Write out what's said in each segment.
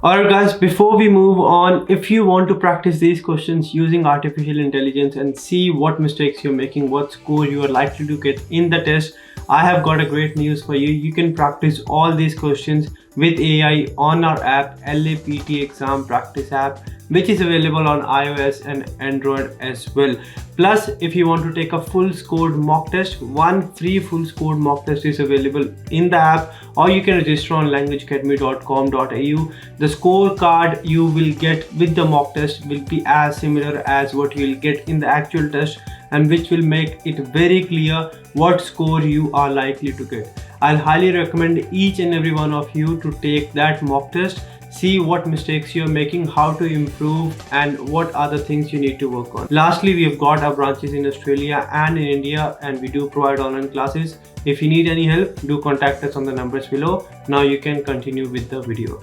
Alright guys, before we move on, if you want to practice these questions using artificial intelligence and see what mistakes you're making, what score you are likely to get in the test, I have got a great news for you. You can practice all these questions with AI on our app, LAPT Exam Practice app, which is available on iOS and Android as well. Plus, if you want to take a full scored mock test, one free full scored mock test is available in the app, or you can register on languageacademy.com.au. The scorecard you will get with the mock test will be as similar as what you will get in the actual test, and which will make it very clear what score you are likely to get. I'll highly recommend each and every one of you to take that mock test, see what mistakes you're making, how to improve, and what other things you need to work on. Lastly, we have got our branches in Australia and in India, and we do provide online classes. If you need any help, do contact us on the numbers below. Now you can continue with the video.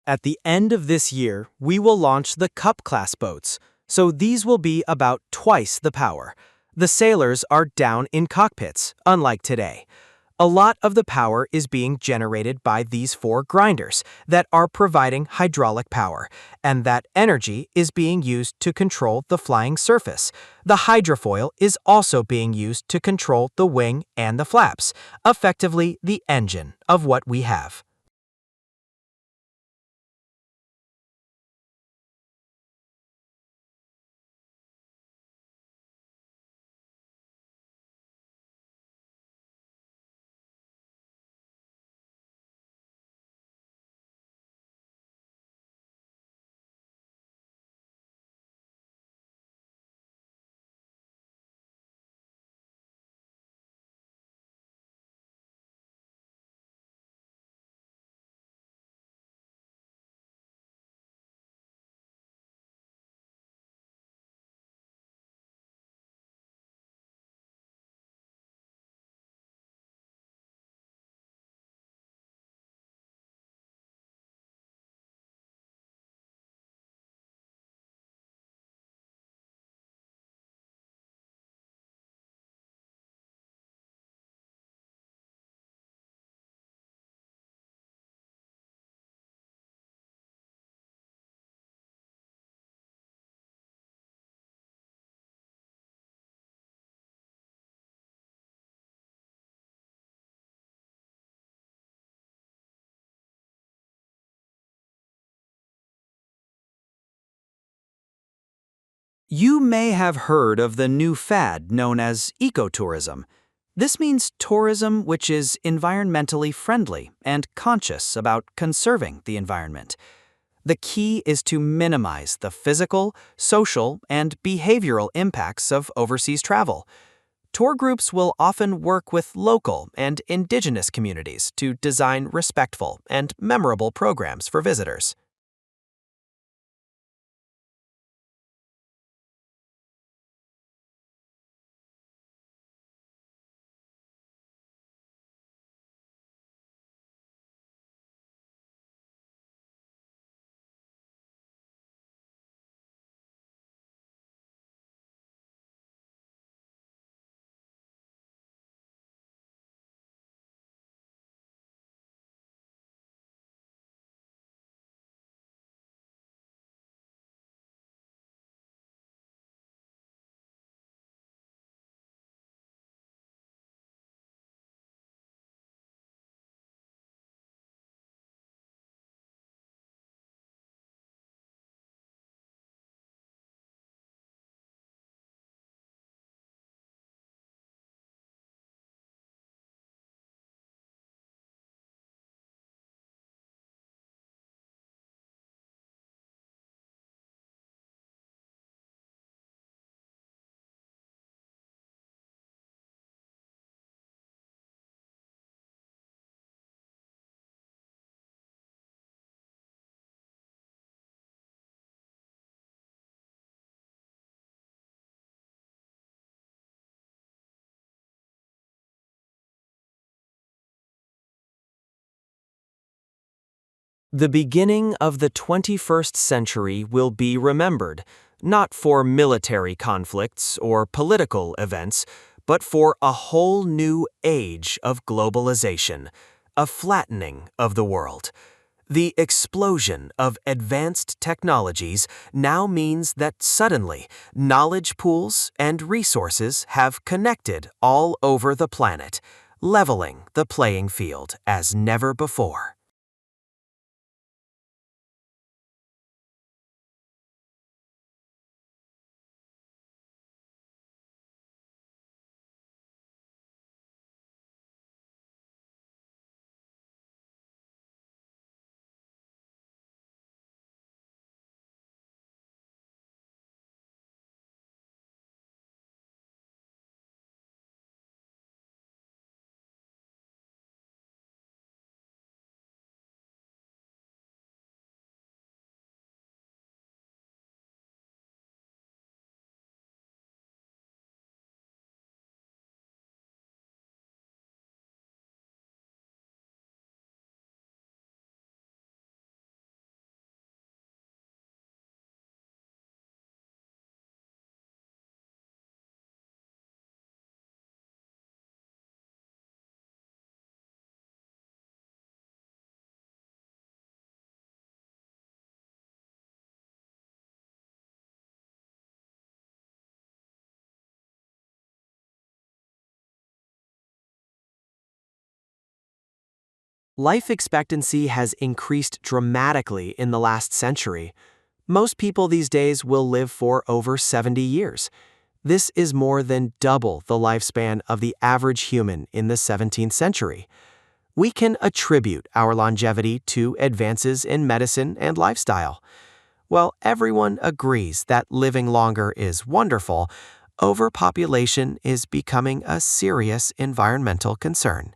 At the end of this year, we will launch the Cup class boats, so these will be about twice the power. The sailors are down in cockpits, unlike today. A lot of the power is being generated by these four grinders that are providing hydraulic power, and that energy is being used to control the flying surface. The hydrofoil is also being used to control the wing and the flaps, effectively the engine of what we have. You may have heard of the new fad known as ecotourism. This means tourism which is environmentally friendly and conscious about conserving the environment. The key is to minimize the physical, social, and behavioral impacts of overseas travel. Tour groups will often work with local and indigenous communities to design respectful and memorable programs for visitors. The beginning of the 21st century will be remembered, not for military conflicts or political events, but for a whole new age of globalization, a flattening of the world. The explosion of advanced technologies now means that suddenly knowledge pools and resources have connected all over the planet, leveling the playing field as never before. Life expectancy has increased dramatically in the last century. Most people these days will live for over 70 years. This is more than double the lifespan of the average human in the 17th century. We can attribute our longevity to advances in medicine and lifestyle. While everyone agrees that living longer is wonderful, overpopulation is becoming a serious environmental concern.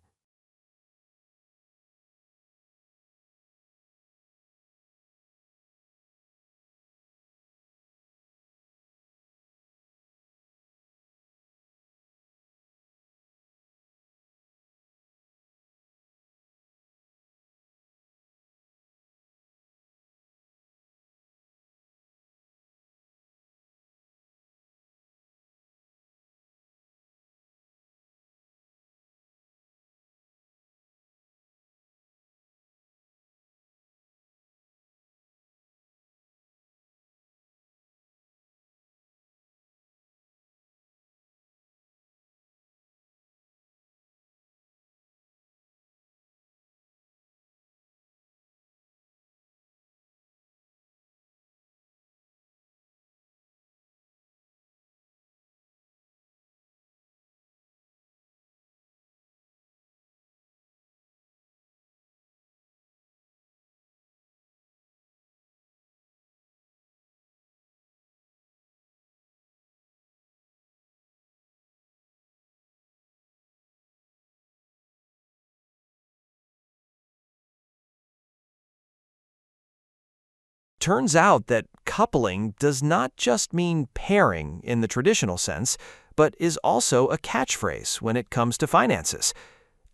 turns out that coupling does not just mean pairing in the traditional sense, but is also a catchphrase when it comes to finances.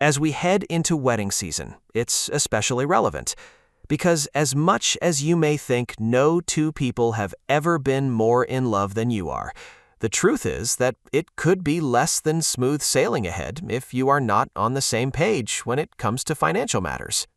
As we head into wedding season, it's especially relevant, because as much as you may think no two people have ever been more in love than you are, the truth is that it could be less than smooth sailing ahead if you are not on the same page when it comes to financial matters.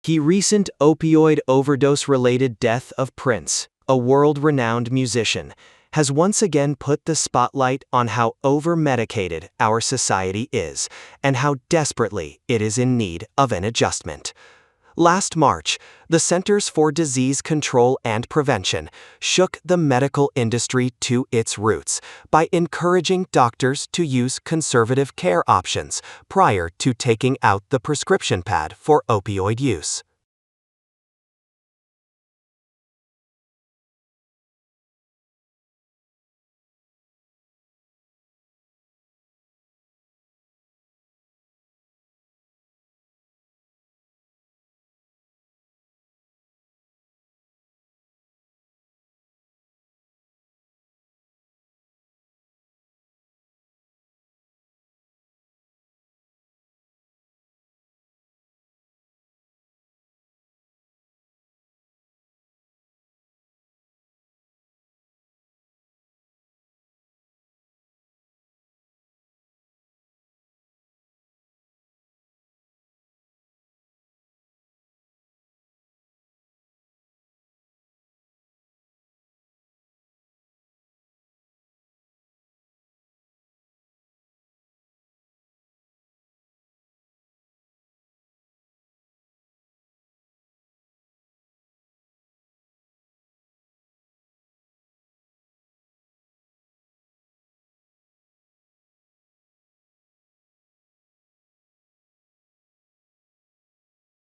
The recent opioid overdose-related death of Prince, a world-renowned musician, has once again put the spotlight on how over-medicated our society is and how desperately it is in need of an adjustment. Last March, the Centers for Disease Control and Prevention shook the medical industry to its roots by encouraging doctors to use conservative care options prior to taking out the prescription pad for opioid use.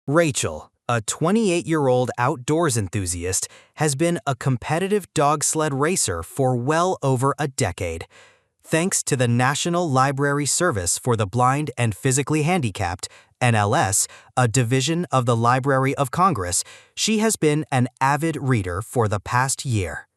Rachel, a 28-year-old outdoors enthusiast, has been a competitive dog sled racer for well over a decade. Thanks to the National Library Service for the Blind and Physically Handicapped, NLS, a division of the Library of Congress, she has been an avid reader for the past year.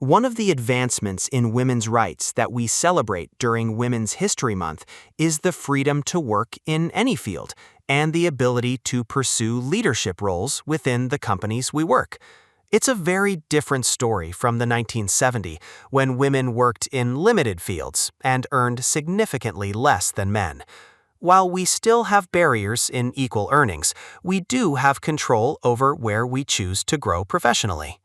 One of the advancements in women's rights that we celebrate during Women's History Month is the freedom to work in any field and the ability to pursue leadership roles within the companies we work. It's a very different story from the 1970s when women worked in limited fields and earned significantly less than men. While we still have barriers in equal earnings, we do have control over where we choose to grow professionally.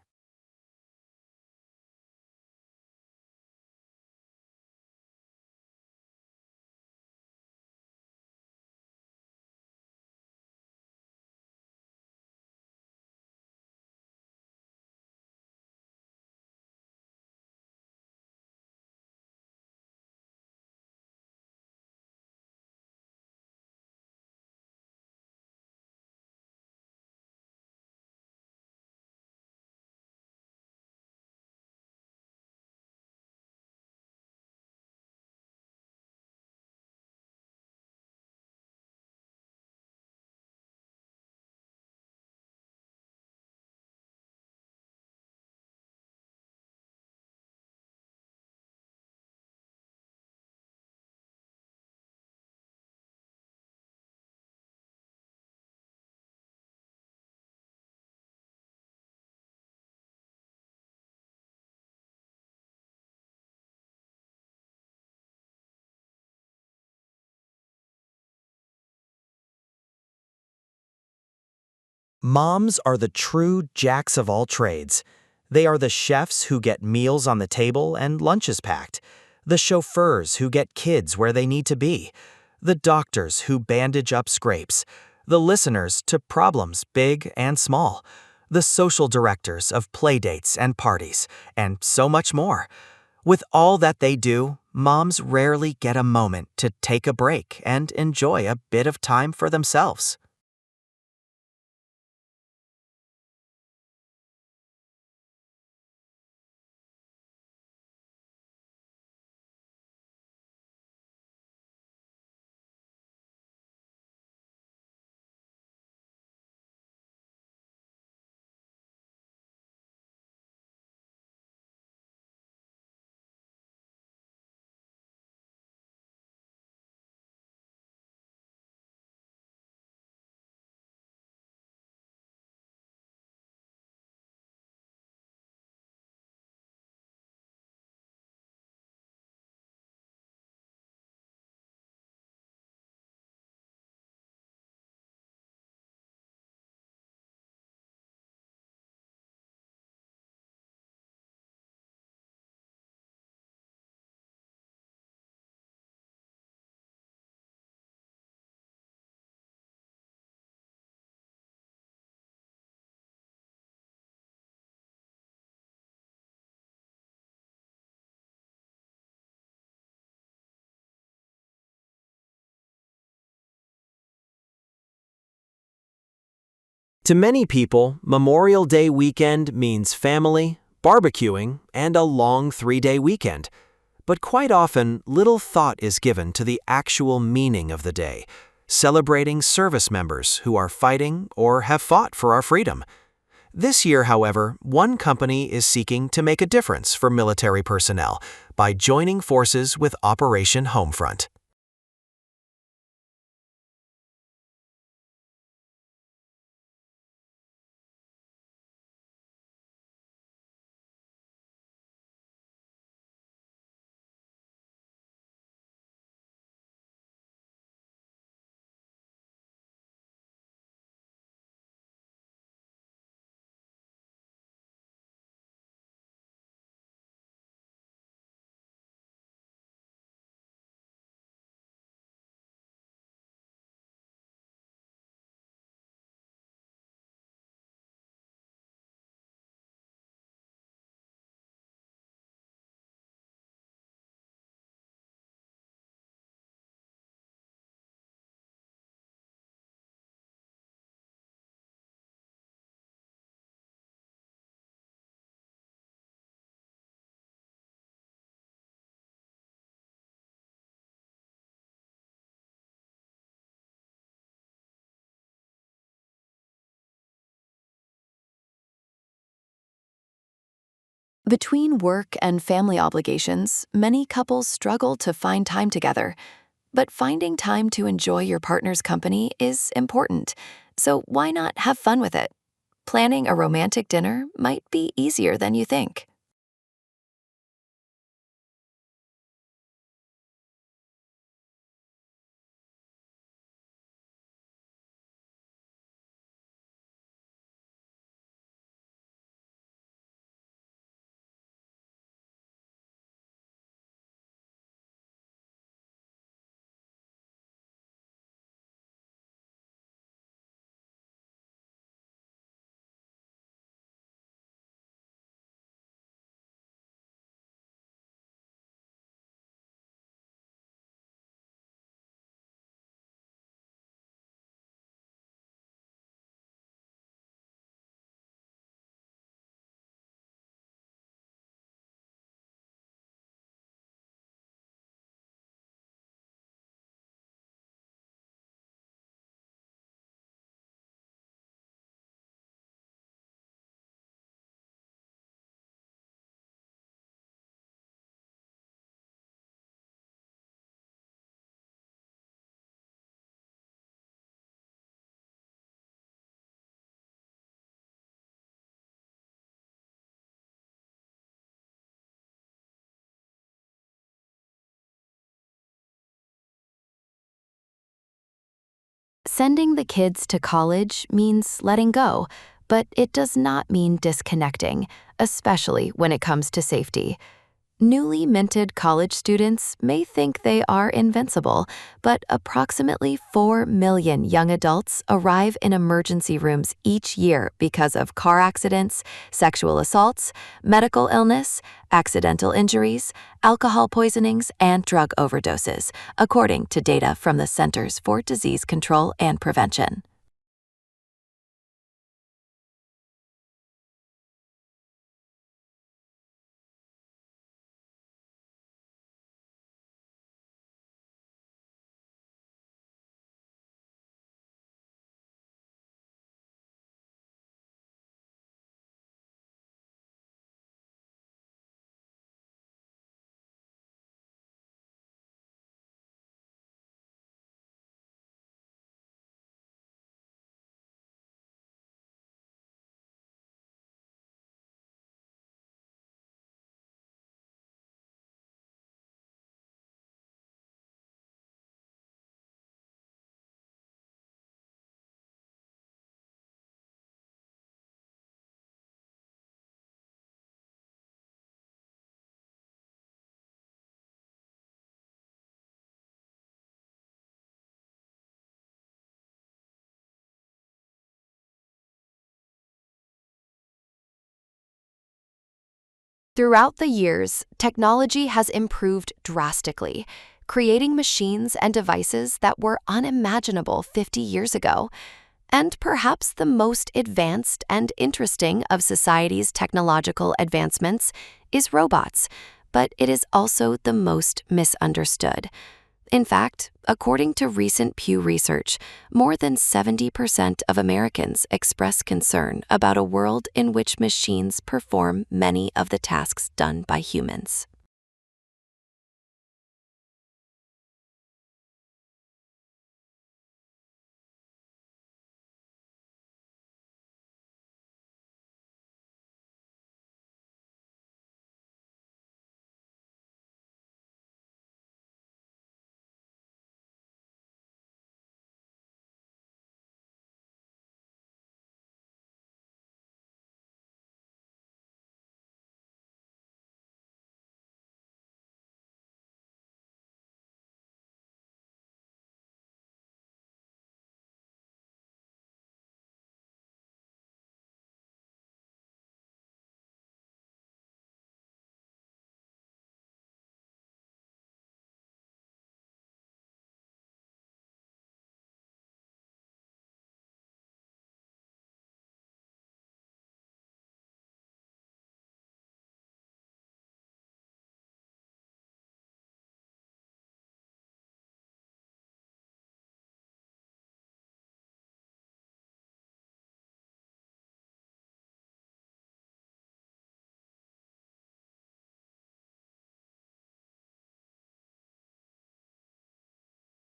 Moms are the true jacks of all trades. They are the chefs who get meals on the table and lunches packed, the chauffeurs who get kids where they need to be, the doctors who bandage up scrapes, the listeners to problems big and small, the social directors of playdates and parties, and so much more. With all that they do, moms rarely get a moment to take a break and enjoy a bit of time for themselves. To many people, Memorial Day weekend means family, barbecuing, and a long 3-day weekend. But quite often, little thought is given to the actual meaning of the day, celebrating service members who are fighting or have fought for our freedom. This year, however, one company is seeking to make a difference for military personnel by joining forces with Operation Homefront. Between work and family obligations, many couples struggle to find time together. But finding time to enjoy your partner's company is important, so why not have fun with it? Planning a romantic dinner might be easier than you think. Sending the kids to college means letting go, but it does not mean disconnecting, especially when it comes to safety. Newly minted college students may think they are invincible, but approximately 4 million young adults arrive in emergency rooms each year because of car accidents, sexual assaults, medical illness, accidental injuries, alcohol poisonings, and drug overdoses, according to data from the Centers for Disease Control and Prevention. Throughout the years, technology has improved drastically, creating machines and devices that were unimaginable 50 years ago. And perhaps the most advanced and interesting of society's technological advancements is robots, but it is also the most misunderstood. In fact, according to recent Pew Research, more than 70% of Americans express concern about a world in which machines perform many of the tasks done by humans.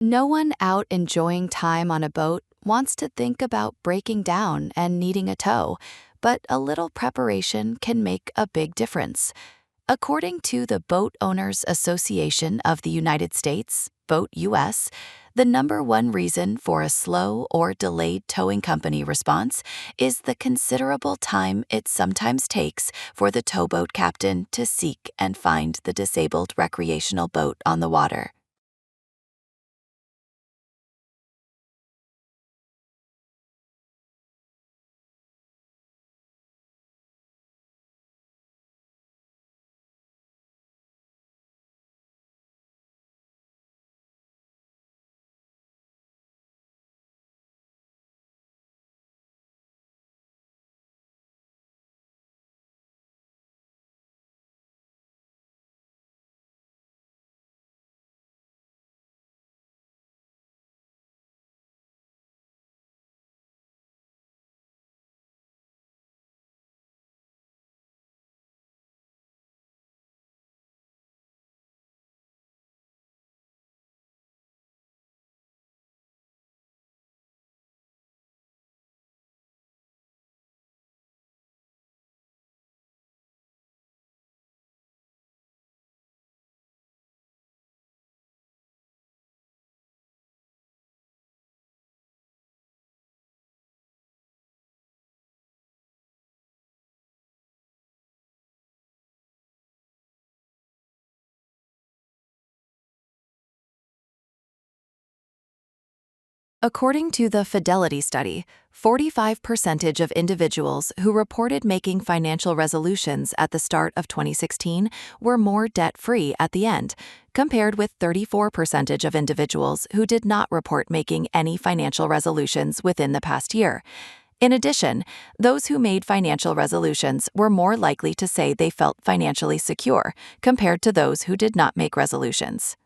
No one out enjoying time on a boat wants to think about breaking down and needing a tow, but a little preparation can make a big difference. According to the Boat Owners Association of the United States, Boat US, the number one reason for a slow or delayed towing company response is the considerable time it sometimes takes for the towboat captain to seek and find the disabled recreational boat on the water. According to the Fidelity study, 45% of individuals who reported making financial resolutions at the start of 2016 were more debt-free at the end, compared with 34% of individuals who did not report making any financial resolutions within the past year. In addition, those who made financial resolutions were more likely to say they felt financially secure, compared to those who did not make resolutions.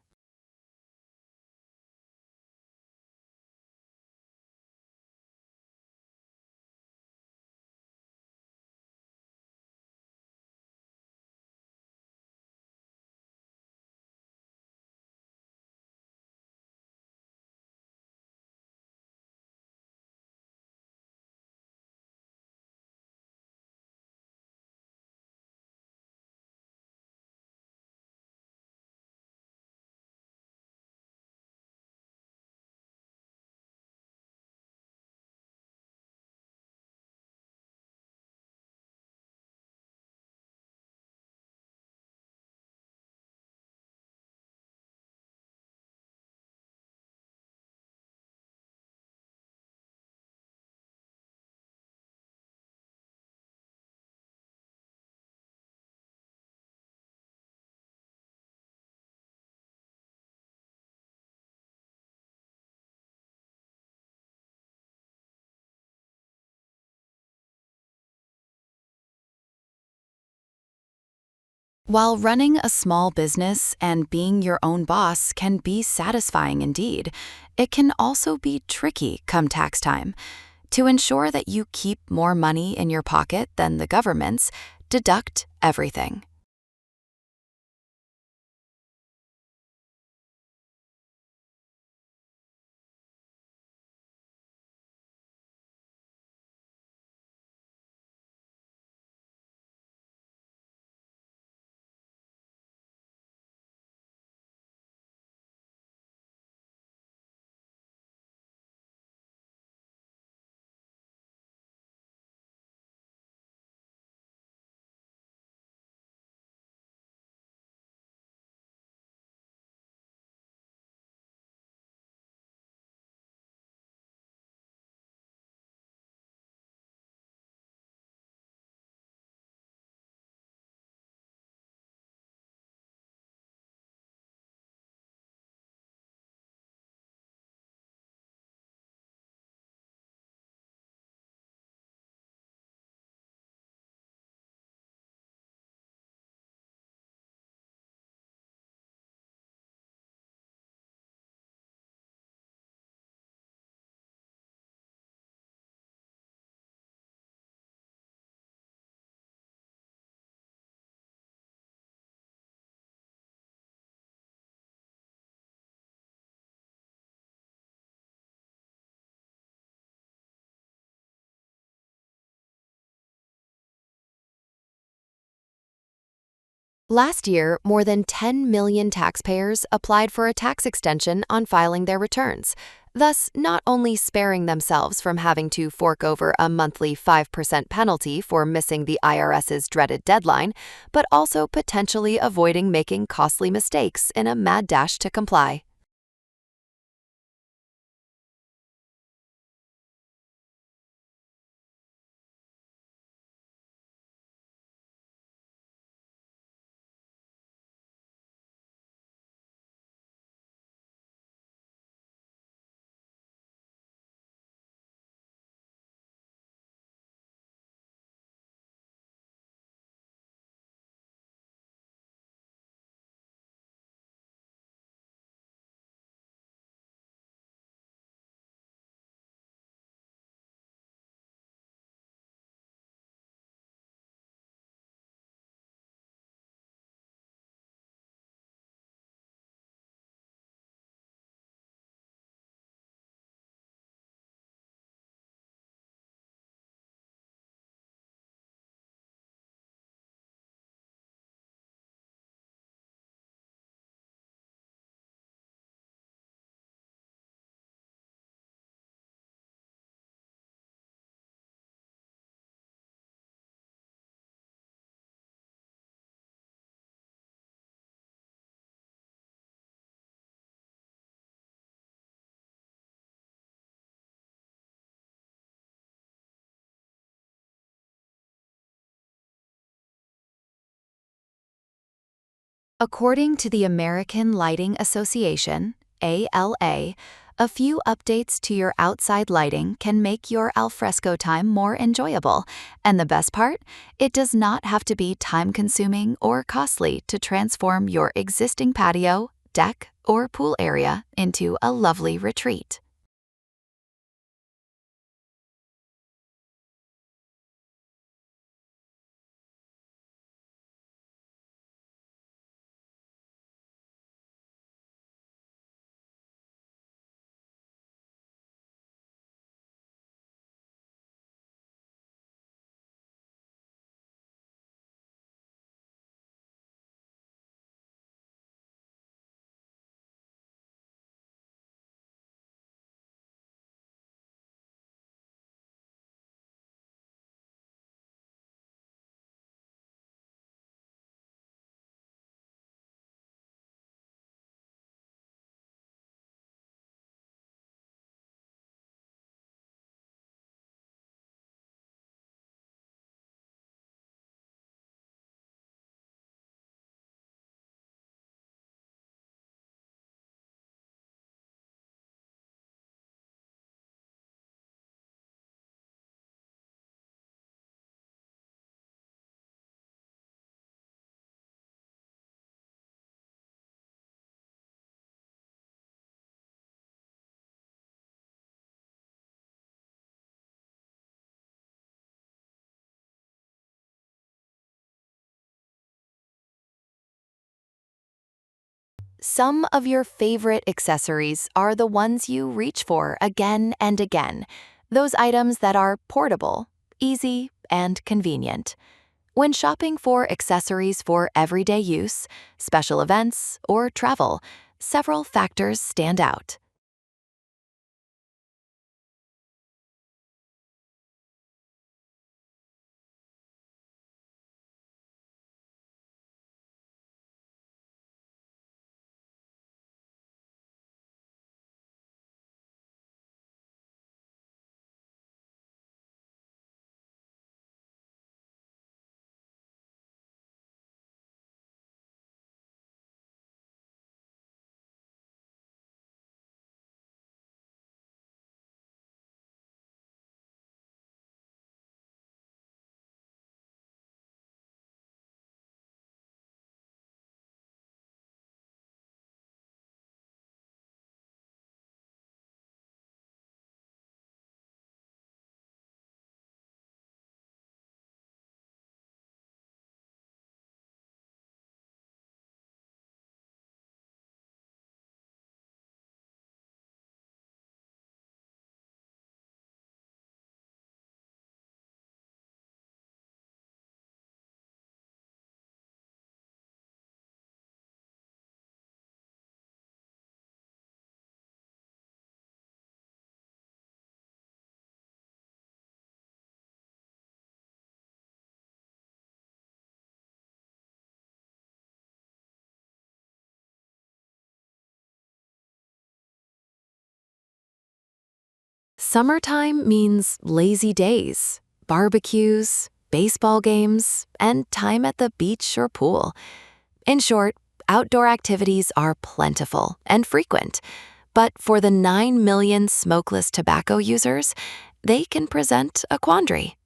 While running a small business and being your own boss can be satisfying indeed, it can also be tricky come tax time. To ensure that you keep more money in your pocket than the government's, deduct everything. Last year, more than 10 million taxpayers applied for a tax extension on filing their returns, thus not only sparing themselves from having to fork over a monthly 5% penalty for missing the IRS's dreaded deadline, but also potentially avoiding making costly mistakes in a mad dash to comply. According to the American Lighting Association, ALA, a few updates to your outside lighting can make your alfresco time more enjoyable. And the best part? It does not have to be time-consuming or costly to transform your existing patio, deck, or pool area into a lovely retreat. Some of your favorite accessories are the ones you reach for again and again, those items that are portable, easy, and convenient. When shopping for accessories for everyday use, special events, or travel, several factors stand out. Summertime means lazy days, barbecues, baseball games, and time at the beach or pool. In short, outdoor activities are plentiful and frequent, but for the 9 million smokeless tobacco users, they can present a quandary.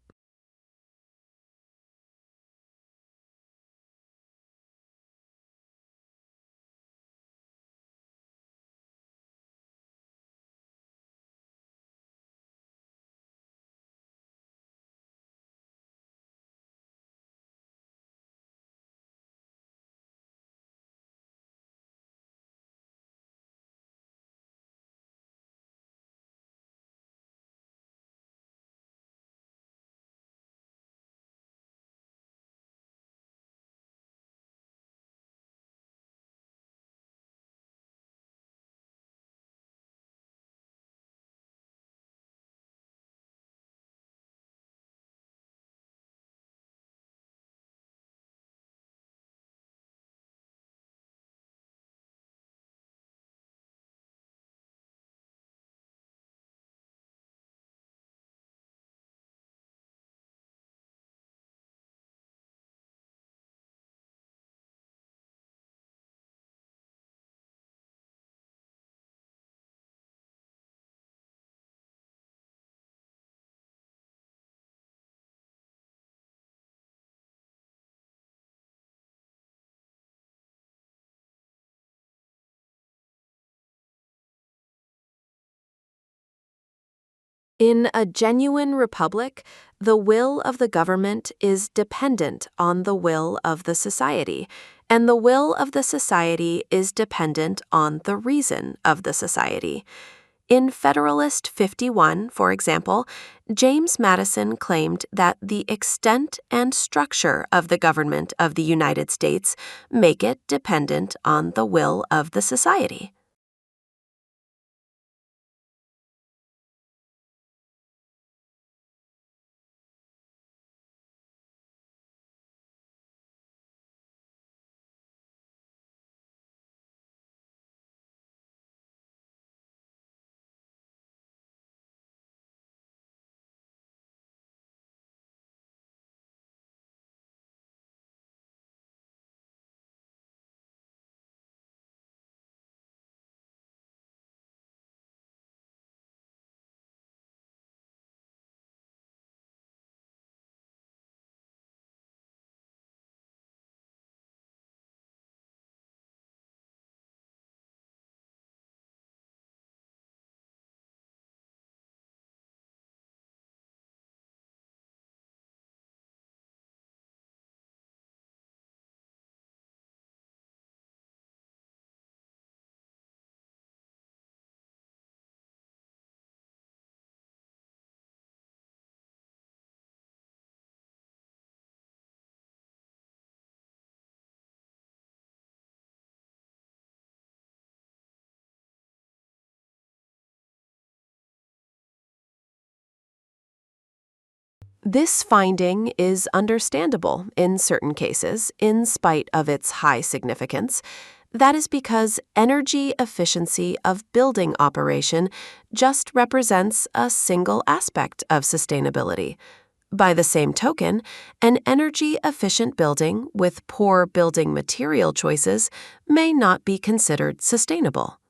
In a genuine republic, the will of the government is dependent on the will of the society, and the will of the society is dependent on the reason of the society. In Federalist 51, for example, James Madison claimed that the extent and structure of the government of the United States make it dependent on the will of the society. This finding is understandable in certain cases, in spite of its high significance. That is because energy efficiency of building operation just represents a single aspect of sustainability. By the same token, an energy-efficient building with poor building material choices may not be considered sustainable.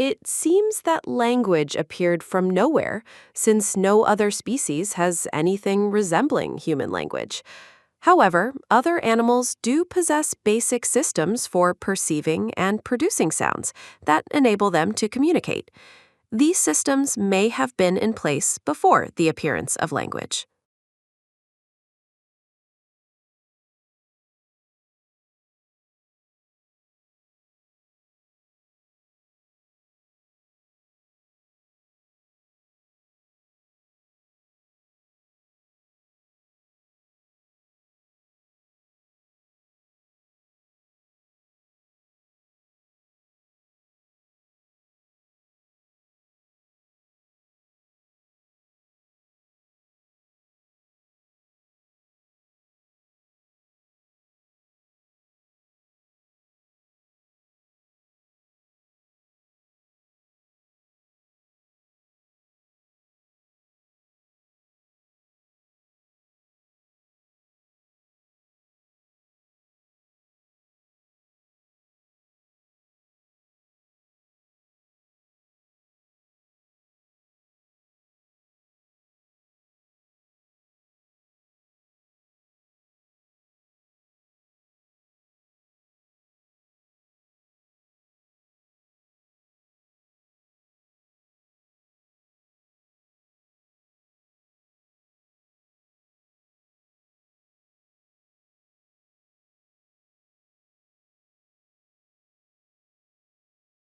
It seems that language appeared from nowhere, since no other species has anything resembling human language. However, other animals do possess basic systems for perceiving and producing sounds that enable them to communicate. These systems may have been in place before the appearance of language.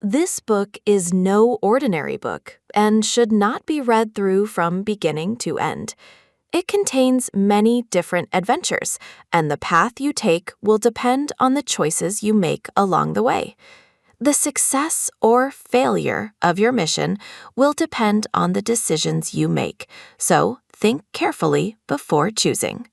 This book is no ordinary book and should not be read through from beginning to end. It contains many different adventures, and the path you take will depend on the choices you make along the way. The success or failure of your mission will depend on the decisions you make, so think carefully before choosing.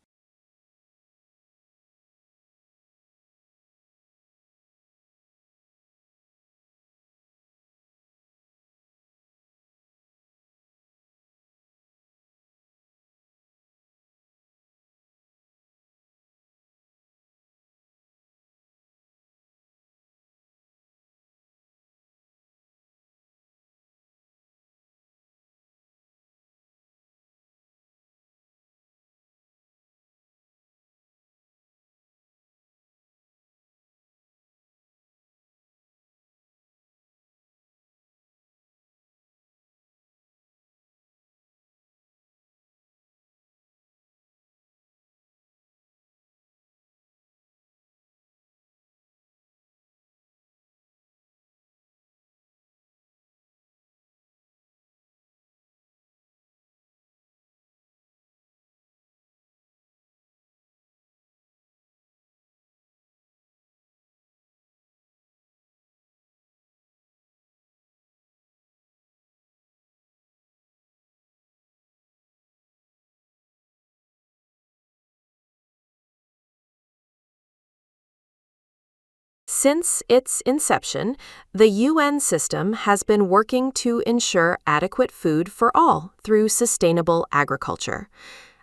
Since its inception, the UN system has been working to ensure adequate food for all through sustainable agriculture.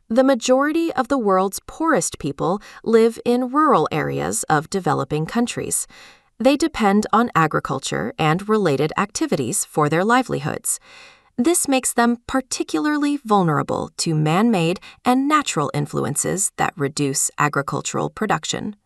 The majority of the world's poorest people live in rural areas of developing countries. They depend on agriculture and related activities for their livelihoods. This makes them particularly vulnerable to man-made and natural influences that reduce agricultural production.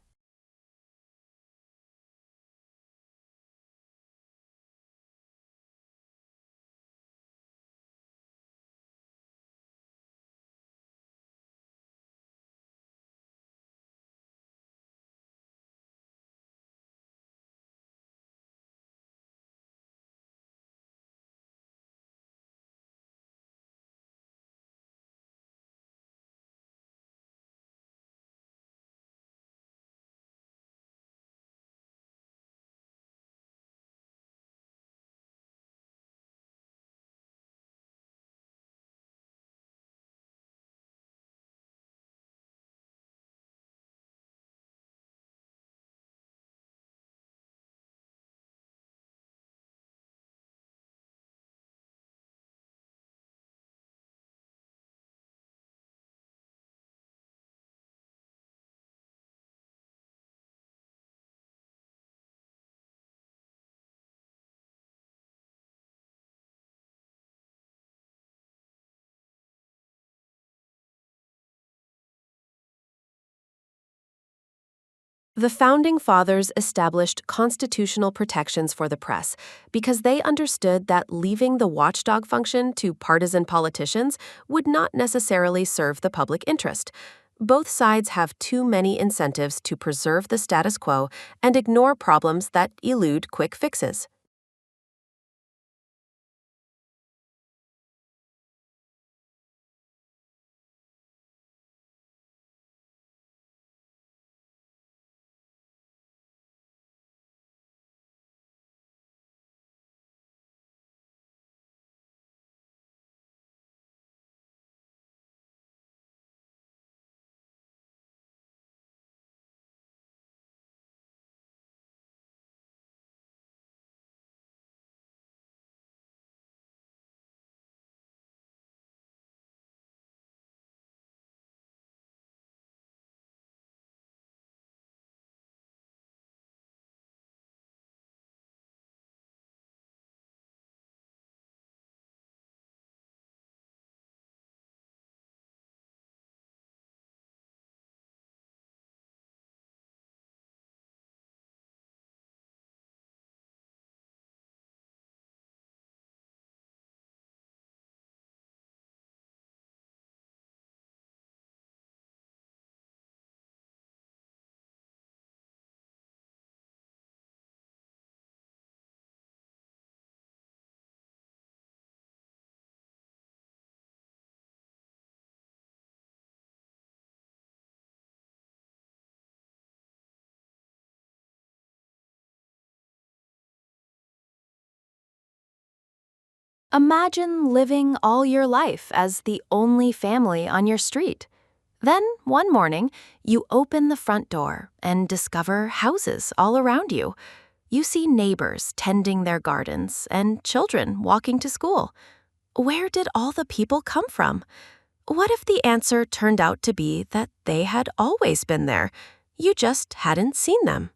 The Founding Fathers established constitutional protections for the press because they understood that leaving the watchdog function to partisan politicians would not necessarily serve the public interest. Both sides have too many incentives to preserve the status quo and ignore problems that elude quick fixes. Imagine living all your life as the only family on your street. Then, one morning, you open the front door and discover houses all around you. You see neighbors tending their gardens and children walking to school. Where did all the people come from? What if the answer turned out to be that they had always been there? You just hadn't seen them.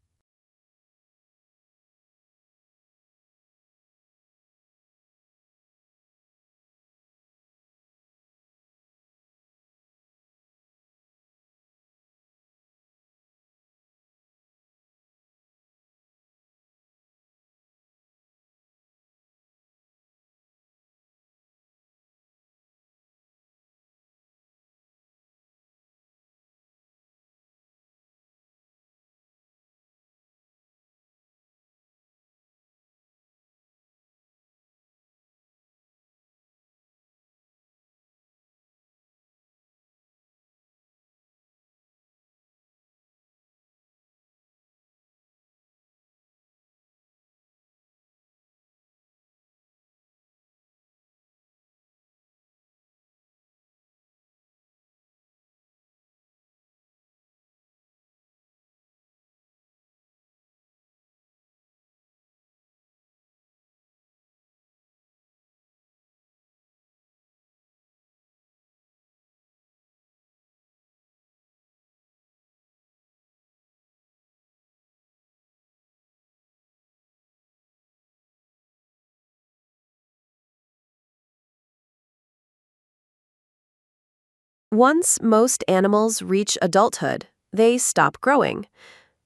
Once most animals reach adulthood, they stop growing.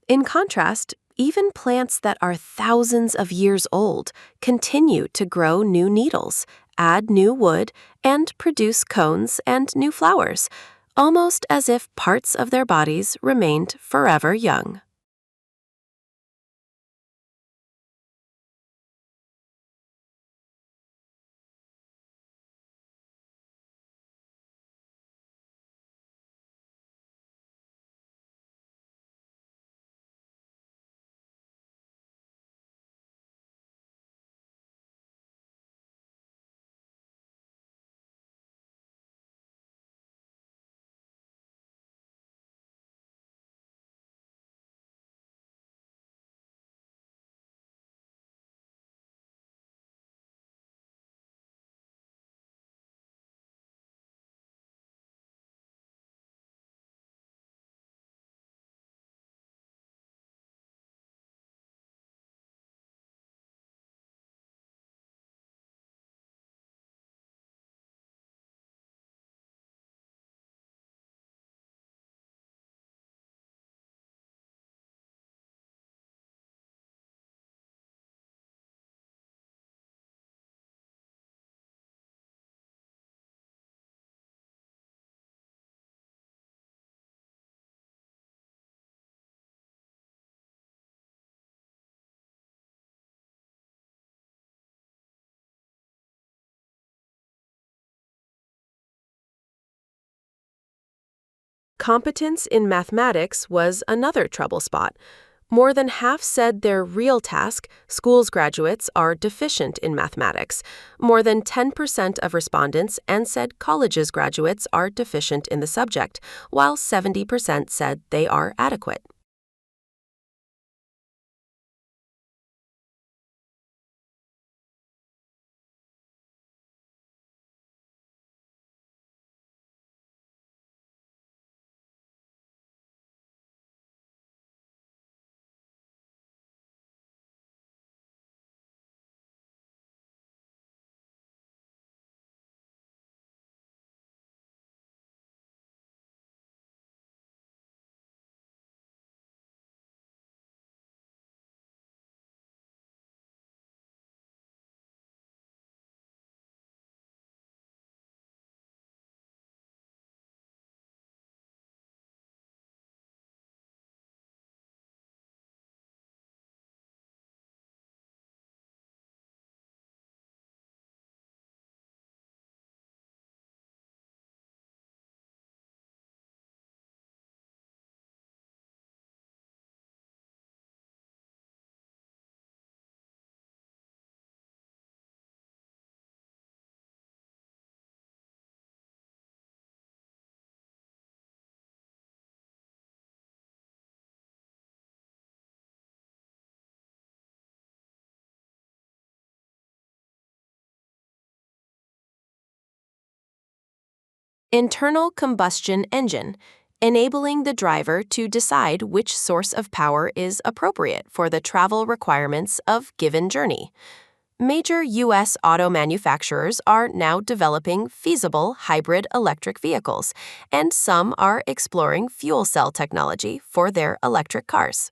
In contrast, even plants that are thousands of years old continue to grow new needles, add new wood, and produce cones and new flowers, almost as if parts of their bodies remained forever young. Competence in mathematics was another trouble spot. More than half said their real task, schools graduates, are deficient in mathematics. More than 10% of respondents said colleges graduates are deficient in the subject, while 70% said they are adequate. Internal combustion engine, enabling the driver to decide which source of power is appropriate for the travel requirements of given journey. Major U.S. auto manufacturers are now developing feasible hybrid electric vehicles, and some are exploring fuel cell technology for their electric cars.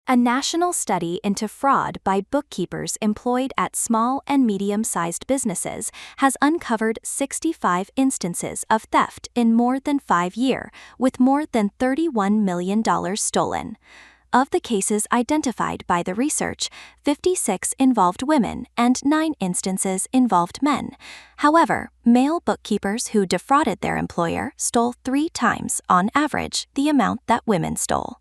A national study into fraud by bookkeepers employed at small and medium-sized businesses has uncovered 65 instances of theft in more than 5 years, with more than $31 million stolen. Of the cases identified by the research, 56 involved women and 9 instances involved men. However, male bookkeepers who defrauded their employer stole 3 times, on average, the amount that women stole.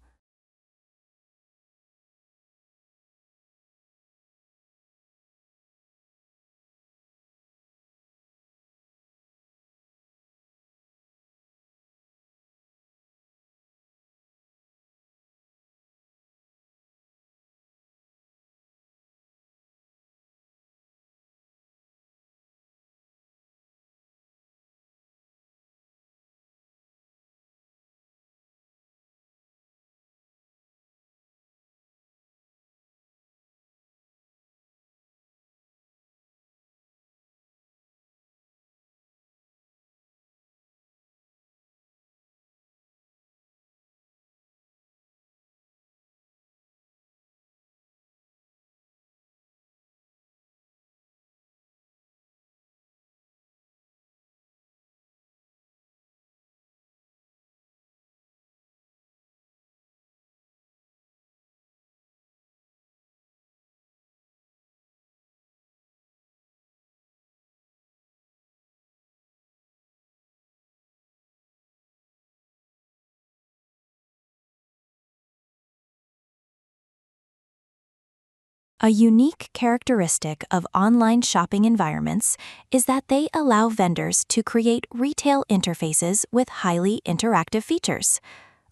A unique characteristic of online shopping environments is that they allow vendors to create retail interfaces with highly interactive features.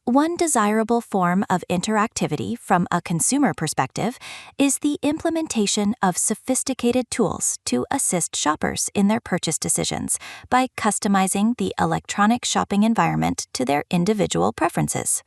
One desirable form of interactivity from a consumer perspective is the implementation of sophisticated tools to assist shoppers in their purchase decisions by customizing the electronic shopping environment to their individual preferences.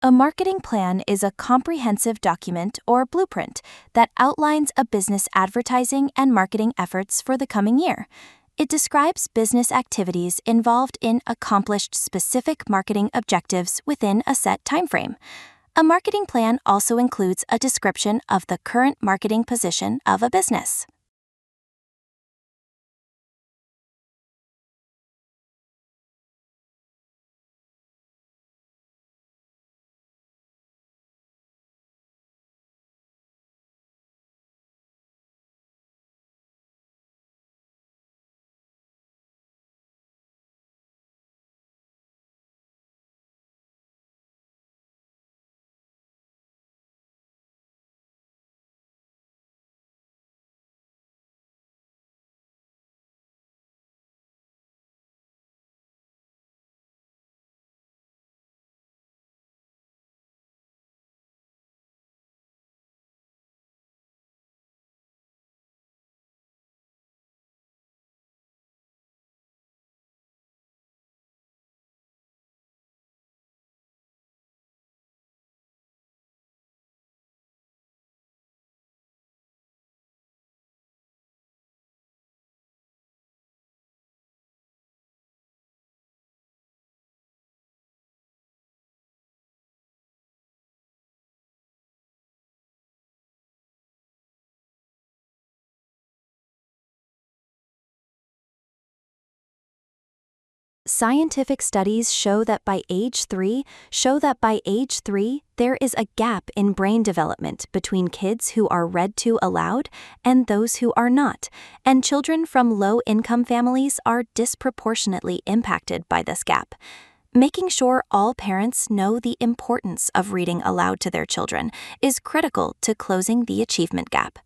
A marketing plan is a comprehensive document or blueprint that outlines a business advertising and marketing efforts for the coming year. It describes business activities involved in accomplished specific marketing objectives within a set timeframe. A marketing plan also includes a description of the current marketing position of a business. Scientific studies show that by age 3, there is a gap in brain development between kids who are read to aloud and those who are not, and children from low-income families are disproportionately impacted by this gap. Making sure all parents know the importance of reading aloud to their children is critical to closing the achievement gap.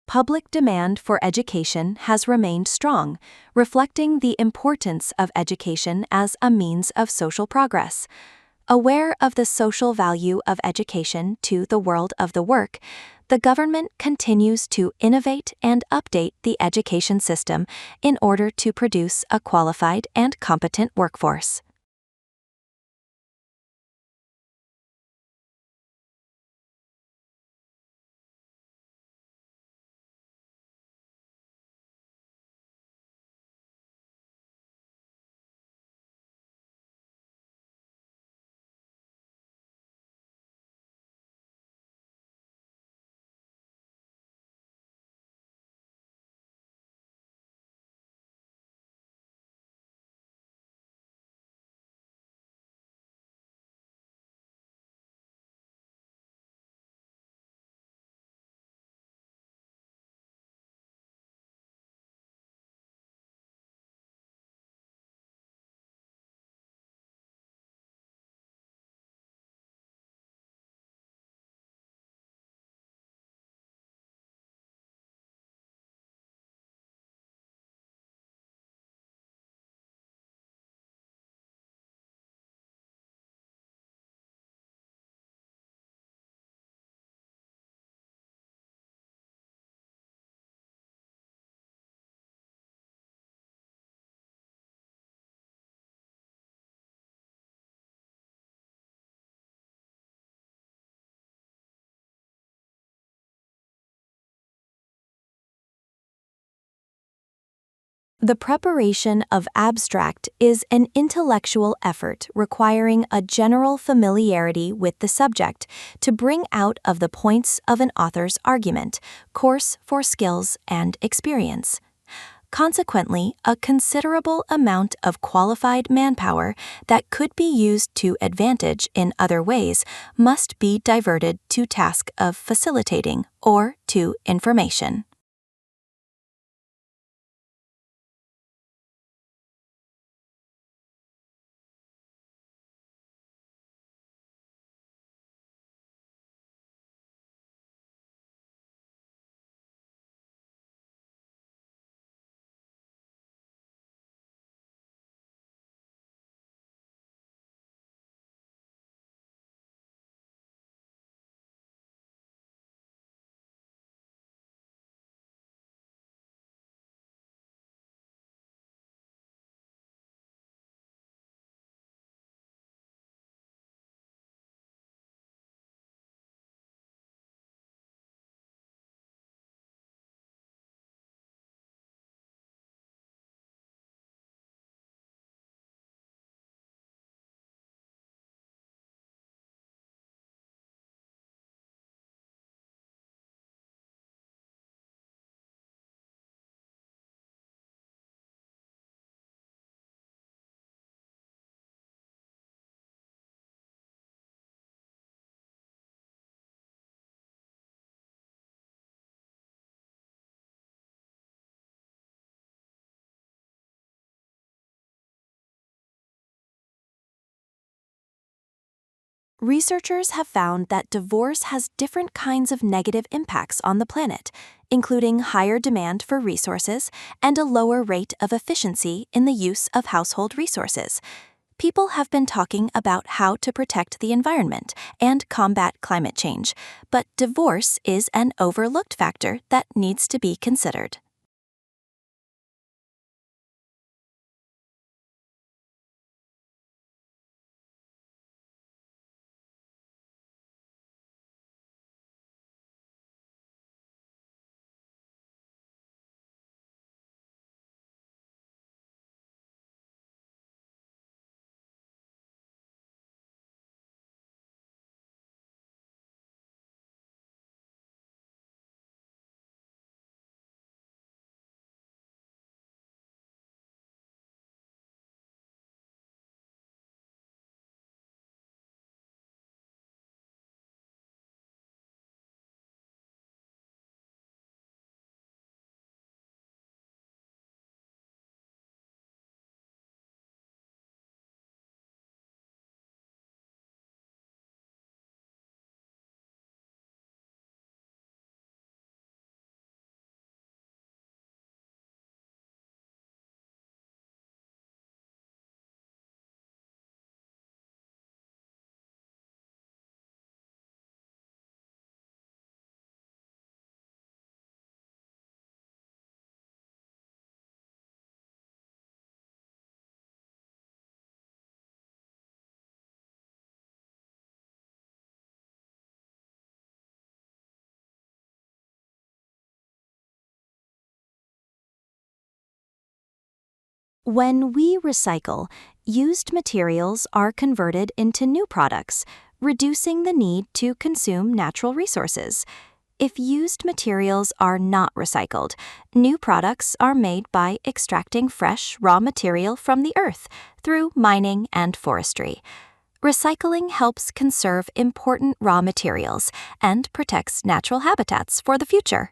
public demand for education has remained strong, reflecting the importance of education as a means of social progress. Aware of the social value of education to the world of the work, the government continues to innovate and update the education system in order to produce a qualified and competent workforce. The preparation of abstract is an intellectual effort requiring a general familiarity with the subject to bring out of the points of an author's argument, course for skills and experience. Consequently, a considerable amount of qualified manpower that could be used to advantage in other ways must be diverted to task of facilitating or to information. Researchers have found that divorce has different kinds of negative impacts on the planet, including higher demand for resources and a lower rate of efficiency in the use of household resources. People have been talking about how to protect the environment and combat climate change, but divorce is an overlooked factor that needs to be considered. When we recycle, used materials are converted into new products, reducing the need to consume natural resources. If used materials are not recycled, new products are made by extracting fresh raw material from the earth through mining and forestry. Recycling helps conserve important raw materials and protects natural habitats for the future.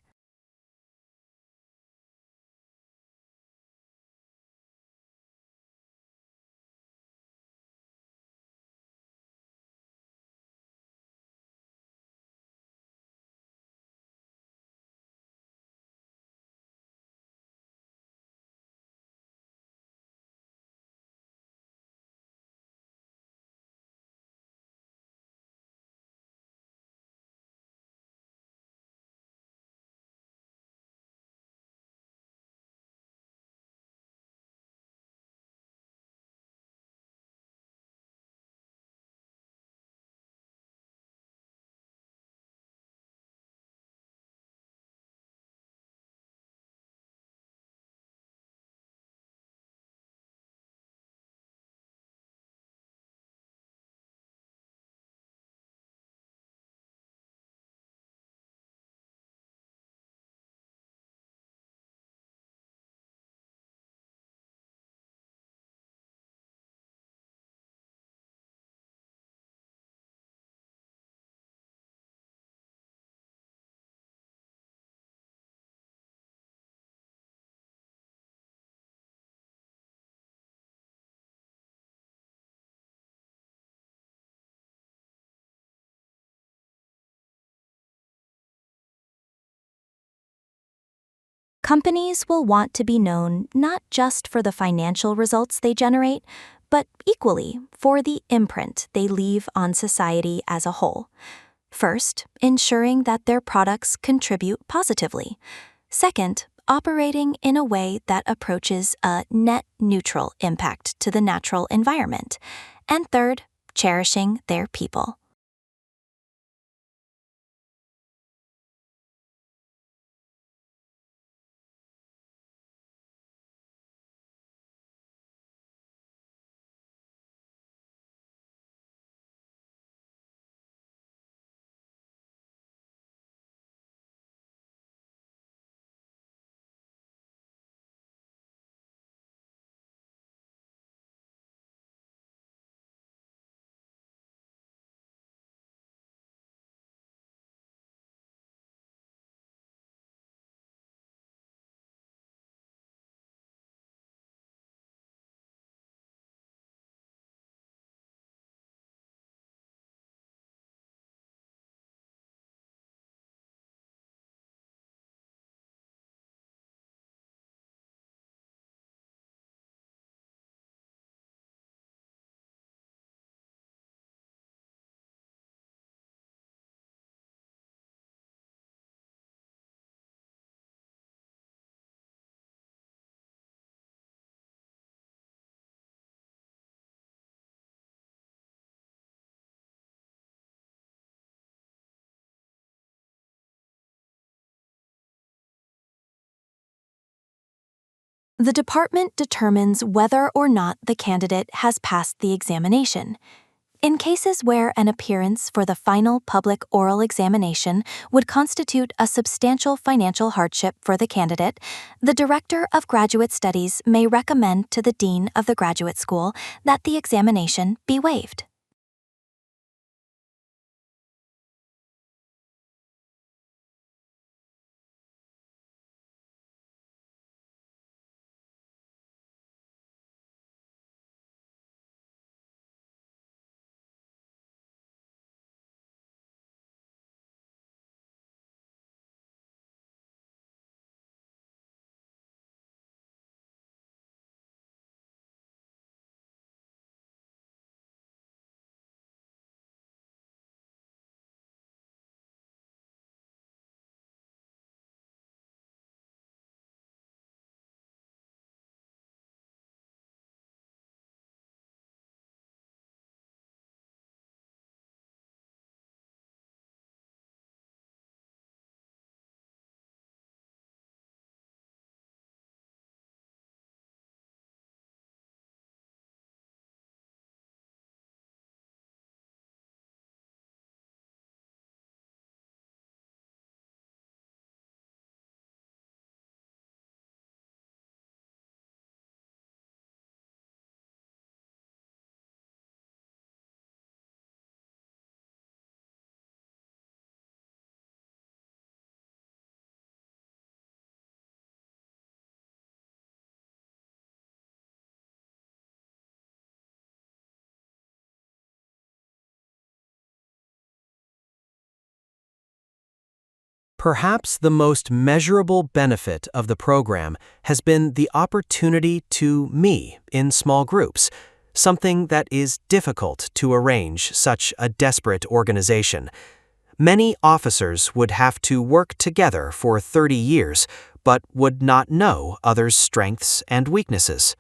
Companies will want to be known not just for the financial results they generate, but equally for the imprint they leave on society as a whole. First, ensuring that their products contribute positively. Second, operating in a way that approaches a net neutral impact to the natural environment. And third, cherishing their people. The department determines whether or not the candidate has passed the examination. In cases where an appearance for the final public oral examination would constitute a substantial financial hardship for the candidate, the Director of Graduate Studies may recommend to the Dean of the graduate school that the examination be waived. Perhaps the most measurable benefit of the program has been the opportunity to meet in small groups, something that is difficult to arrange such a desperate organization. Many officers would have to work together for 30 years, but would not know others' strengths and weaknesses.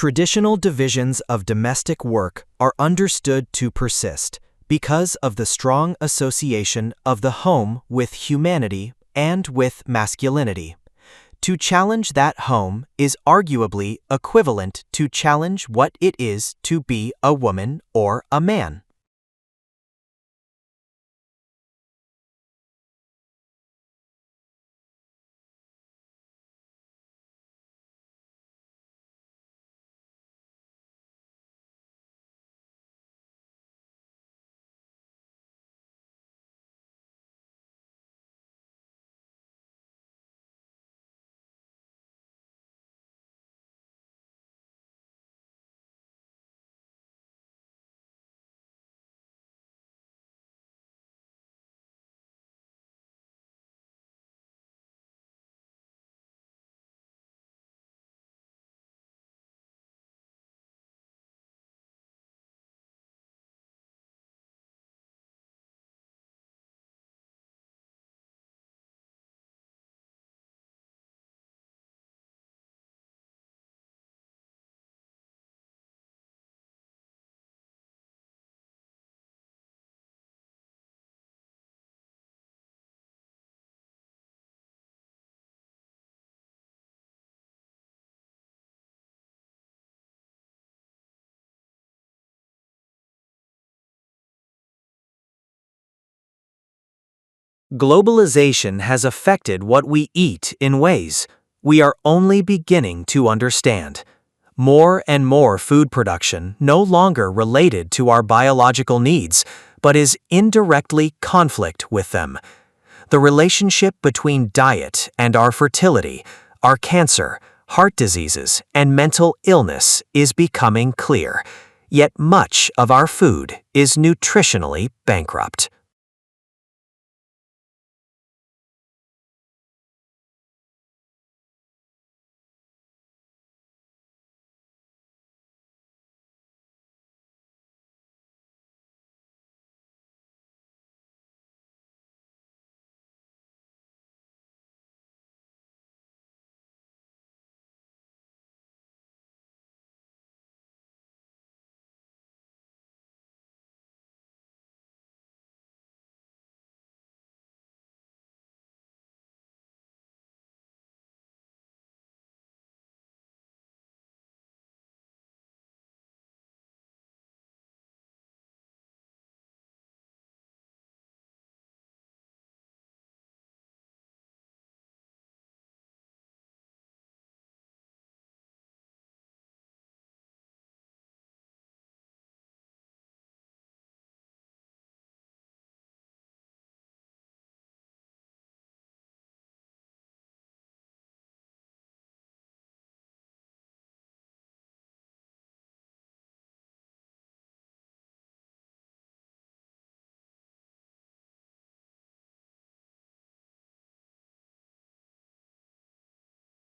Traditional divisions of domestic work are understood to persist because of the strong association of the home with humanity and with masculinity. To challenge that home is arguably equivalent to challenge what it is to be a woman or a man. Globalization has affected what we eat in ways we are only beginning to understand. More and more food production no longer related to our biological needs, but is indirectly conflict with them. The relationship between diet and our fertility, our cancer, heart diseases, and mental illness is becoming clear, yet much of our food is nutritionally bankrupt.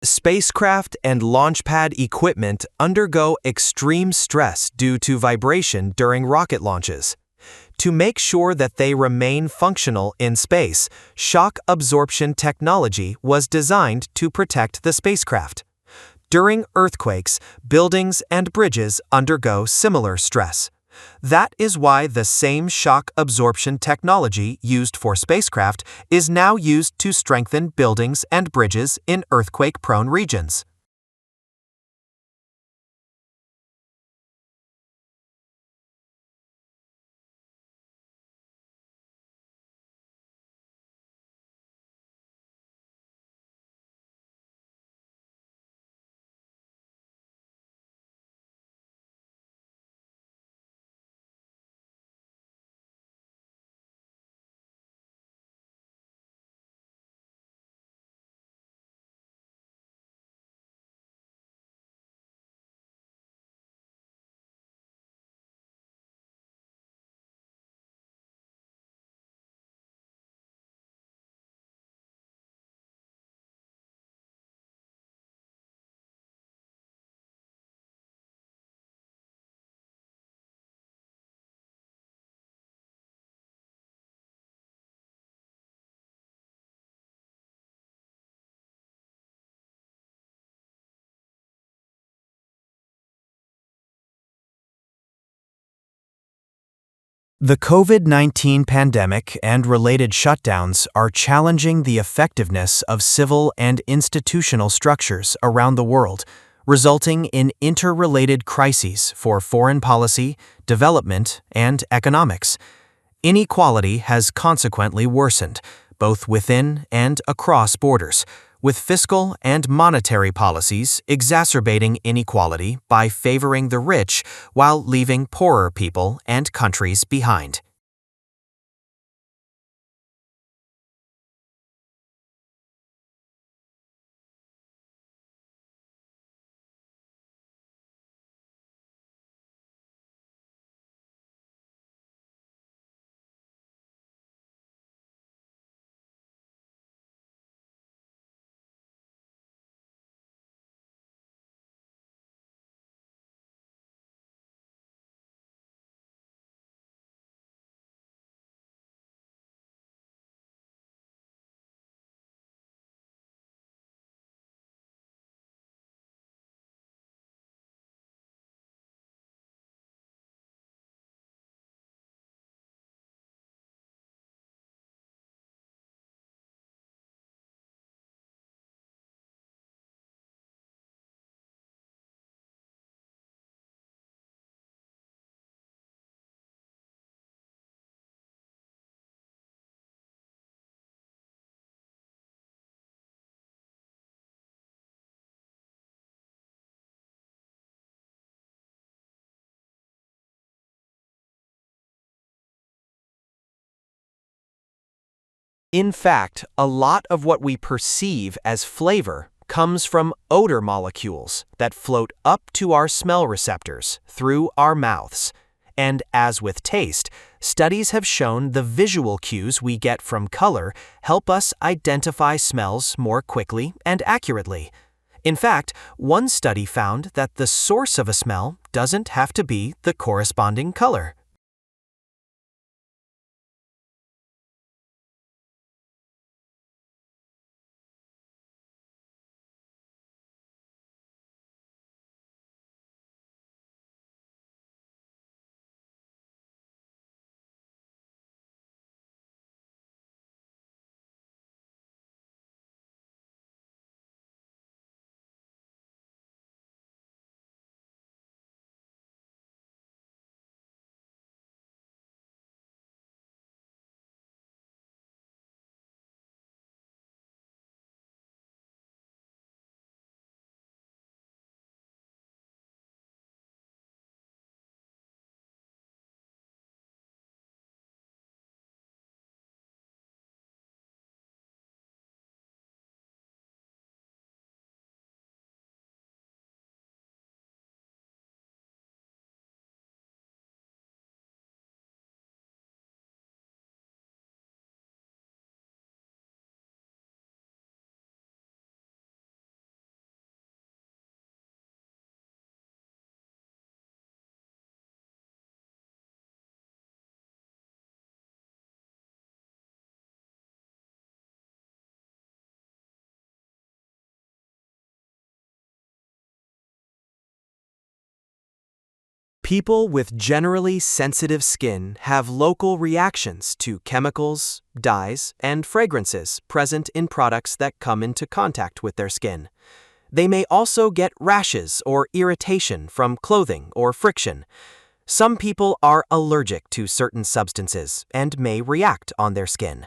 Spacecraft and launch pad equipment undergo extreme stress due to vibration during rocket launches. To make sure that they remain functional in space, shock absorption technology was designed to protect the spacecraft. During earthquakes, buildings and bridges undergo similar stress. That is why the same shock absorption technology used for spacecraft is now used to strengthen buildings and bridges in earthquake-prone regions. The COVID-19 pandemic and related shutdowns are challenging the effectiveness of civil and institutional structures around the world, resulting in interrelated crises for foreign policy, development, and economics. Inequality has consequently worsened, both within and across borders, with fiscal and monetary policies exacerbating inequality by favoring the rich while leaving poorer people and countries behind. In fact, a lot of what we perceive as flavor comes from odor molecules that float up to our smell receptors through our mouths. And as with taste, studies have shown the visual cues we get from color help us identify smells more quickly and accurately. In fact, one study found that the source of a smell doesn't have to be the corresponding color. People with generally sensitive skin have local reactions to chemicals, dyes, and fragrances present in products that come into contact with their skin. They may also get rashes or irritation from clothing or friction. Some people are allergic to certain substances and may react on their skin.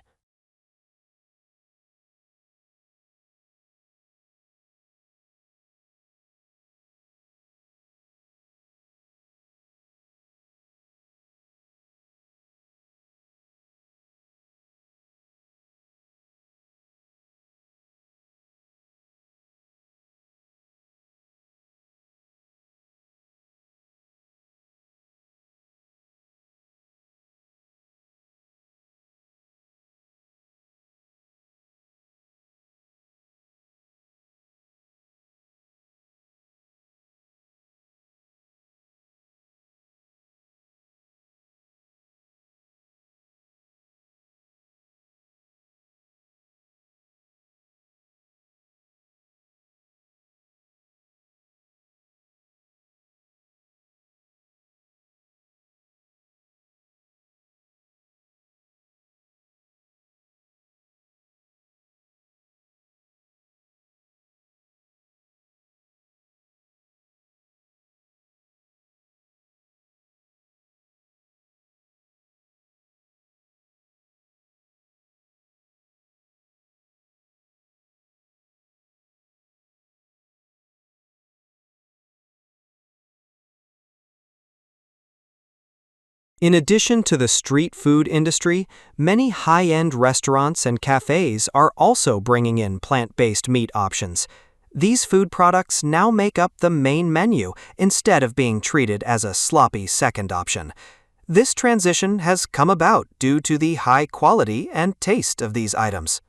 In addition to the street food industry, many high-end restaurants and cafes are also bringing in plant-based meat options. These food products now make up the main menu instead of being treated as a sloppy second option. This transition has come about due to the high quality and taste of these items.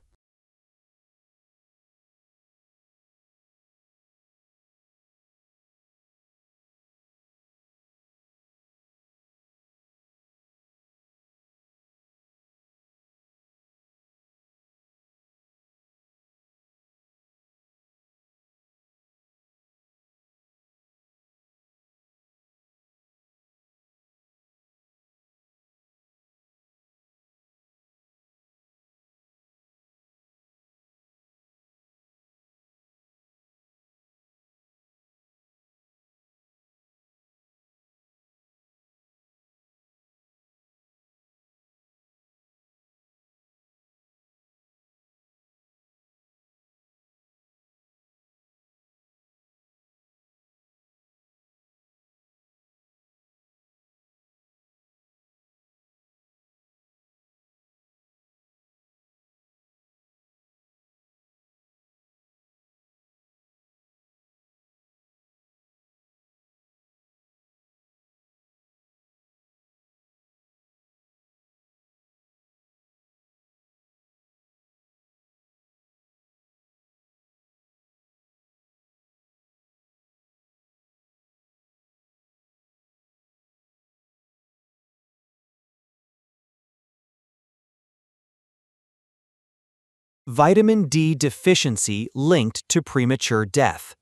Vitamin D deficiency linked to premature death.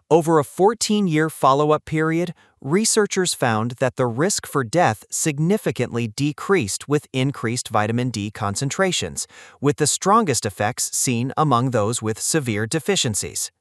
Over a 14-year follow-up period, researchers found that the risk for death significantly decreased with increased vitamin D concentrations, with the strongest effects seen among those with severe deficiencies.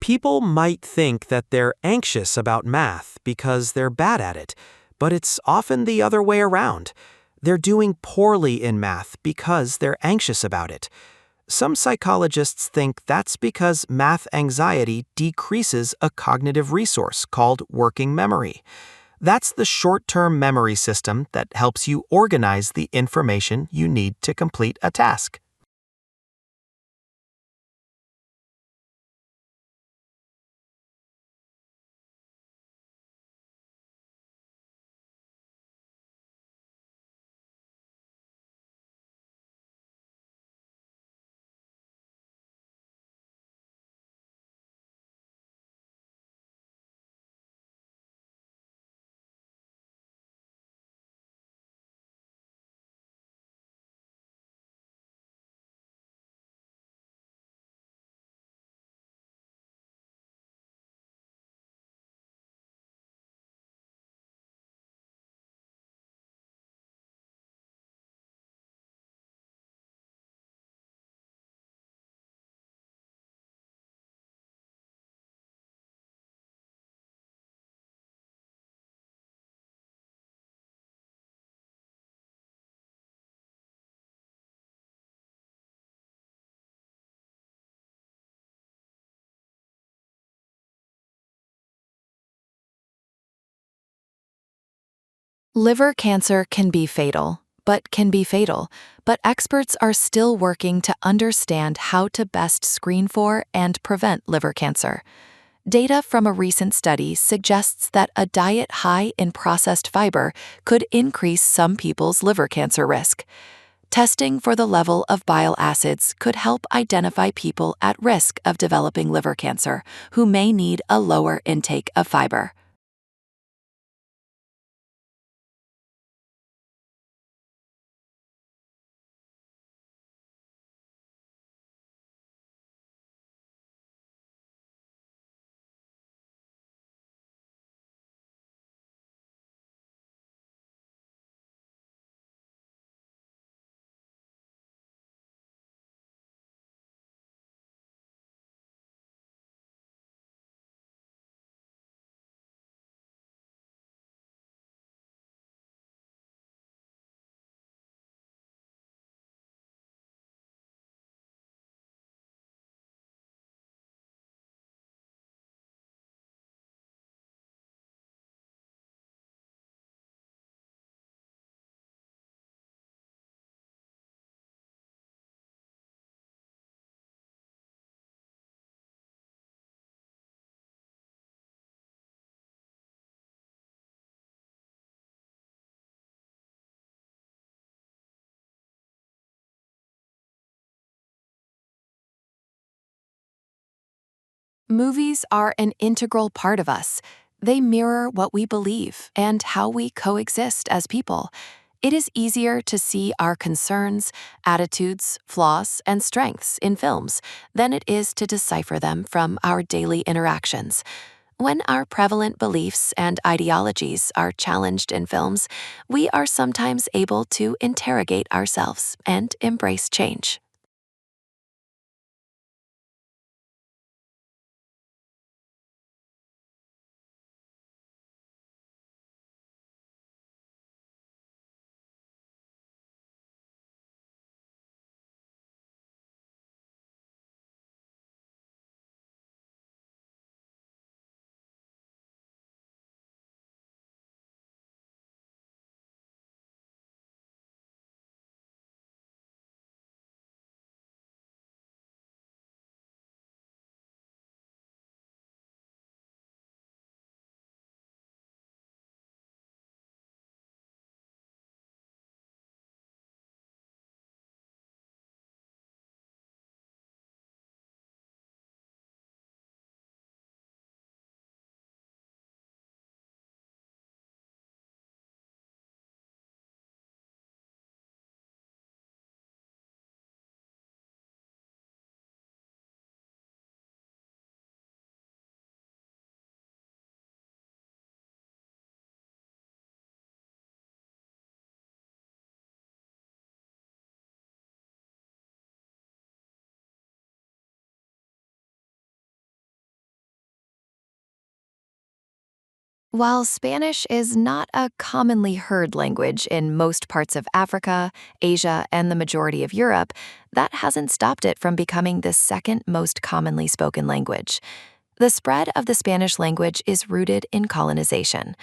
People might think that they're anxious about math because they're bad at it, but it's often the other way around. They're doing poorly in math because they're anxious about it. Some psychologists think that's because math anxiety decreases a cognitive resource called working memory. That's the short-term memory system that helps you organize the information you need to complete a task. Liver cancer can be fatal, but experts are still working to understand how to best screen for and prevent liver cancer. Data from a recent study suggests that a diet high in processed fiber could increase some people's liver cancer risk. Testing for the level of bile acids could help identify people at risk of developing liver cancer who may need a lower intake of fiber. Movies are an integral part of us. They mirror what we believe and how we coexist as people. It is easier to see our concerns, attitudes, flaws, and strengths in films than it is to decipher them from our daily interactions. When our prevalent beliefs and ideologies are challenged in films, we are sometimes able to interrogate ourselves and embrace change. While Spanish is not a commonly heard language in most parts of Africa, Asia, and the majority of Europe, that hasn't stopped it from becoming the second most commonly spoken language. The spread of the Spanish language is rooted in colonization.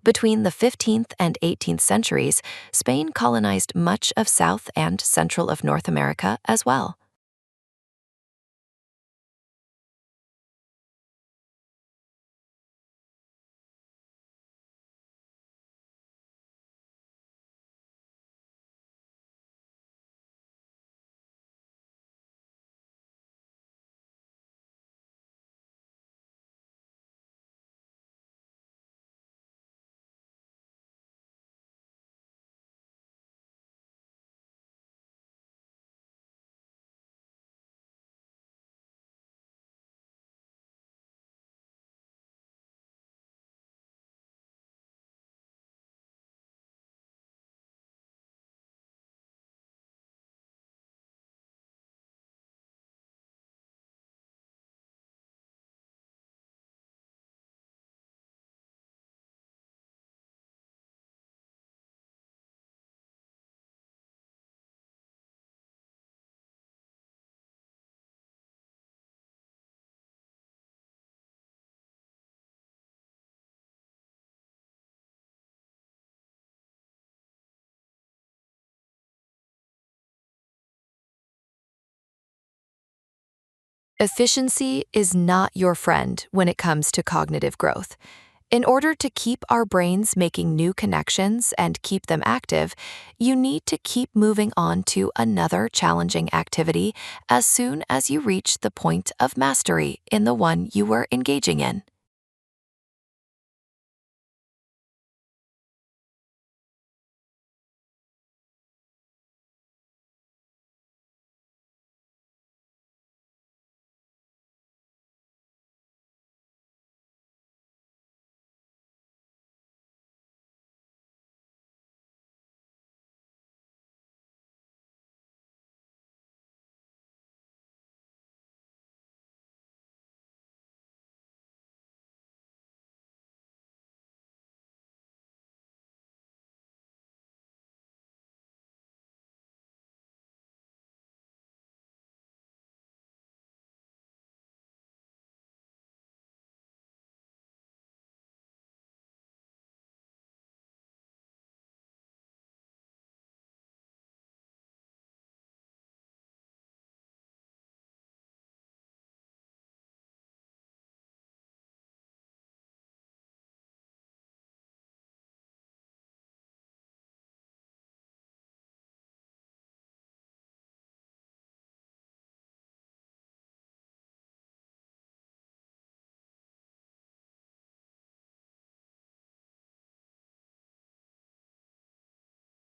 Between the 15th and 18th centuries, Spain colonized much of South and Central of North America as well. Efficiency is not your friend when it comes to cognitive growth. In order to keep our brains making new connections and keep them active, you need to keep moving on to another challenging activity as soon as you reach the point of mastery in the one you were engaging in.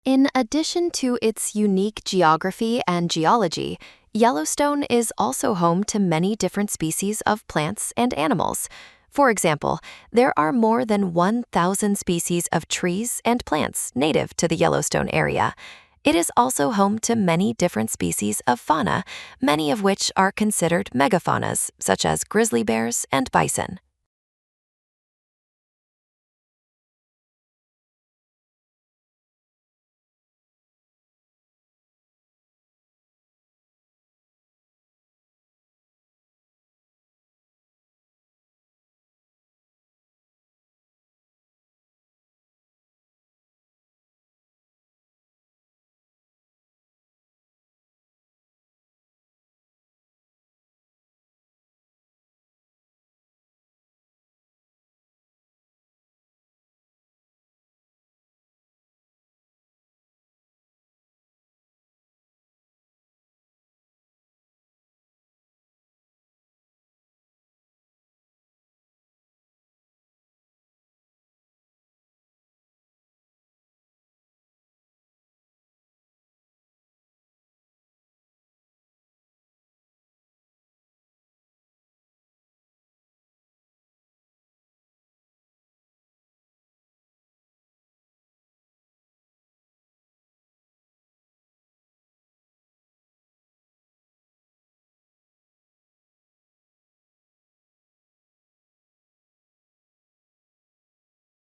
In addition to its unique geography and geology, Yellowstone is also home to many different species of plants and animals. For example, there are more than 1,000 species of trees and plants native to the Yellowstone area. It is also home to many different species of fauna, many of which are considered megafaunas, such as grizzly bears and bison.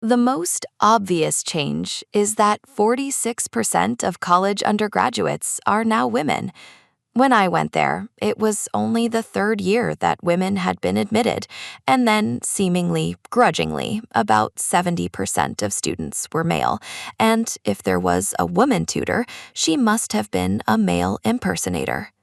The most obvious change is that 46% of college undergraduates are now women. When I went there, it was only the third year that women had been admitted, and then, seemingly grudgingly, about 70% of students were male, and if there was a woman tutor, she must have been a male impersonator.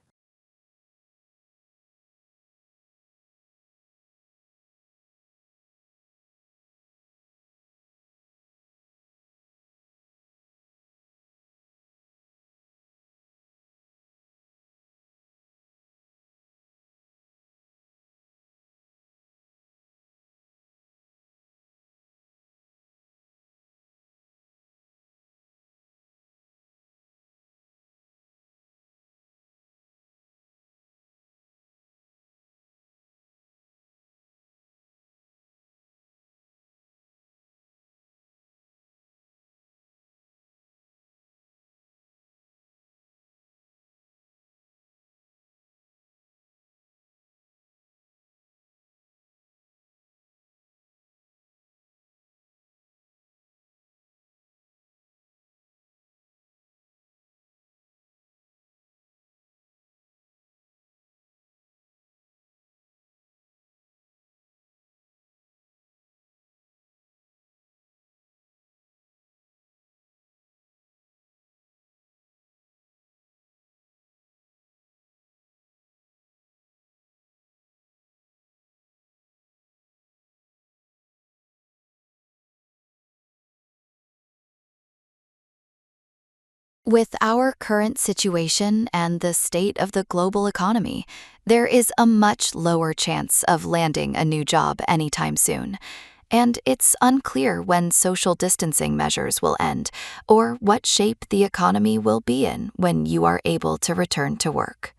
With our current situation and the state of the global economy, there is a much lower chance of landing a new job anytime soon. And it's unclear when social distancing measures will end or what shape the economy will be in when you are able to return to work.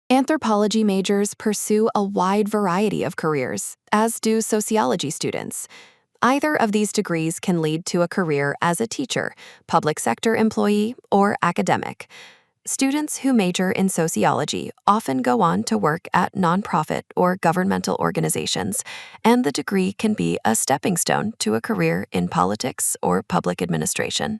Anthropology majors pursue a wide variety of careers, as do sociology students. Either of these degrees can lead to a career as a teacher, public sector employee, or academic. Students who major in sociology often go on to work at nonprofit or governmental organizations, and the degree can be a stepping stone to a career in politics or public administration.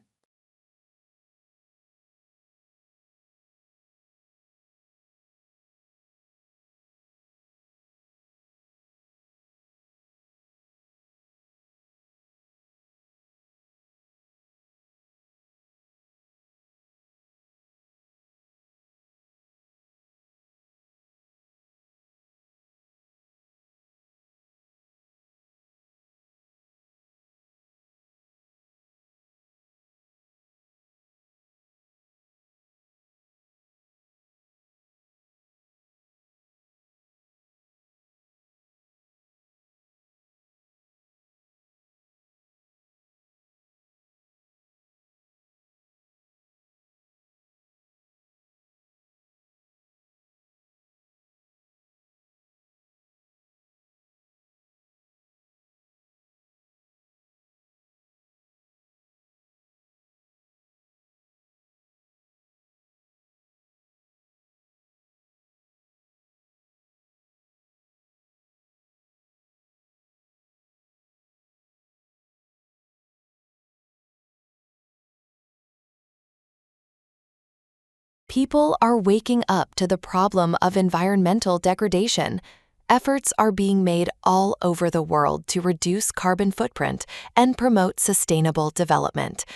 People are waking up to the problem of environmental degradation. Efforts are being made all over the world to reduce carbon footprint and promote sustainable development.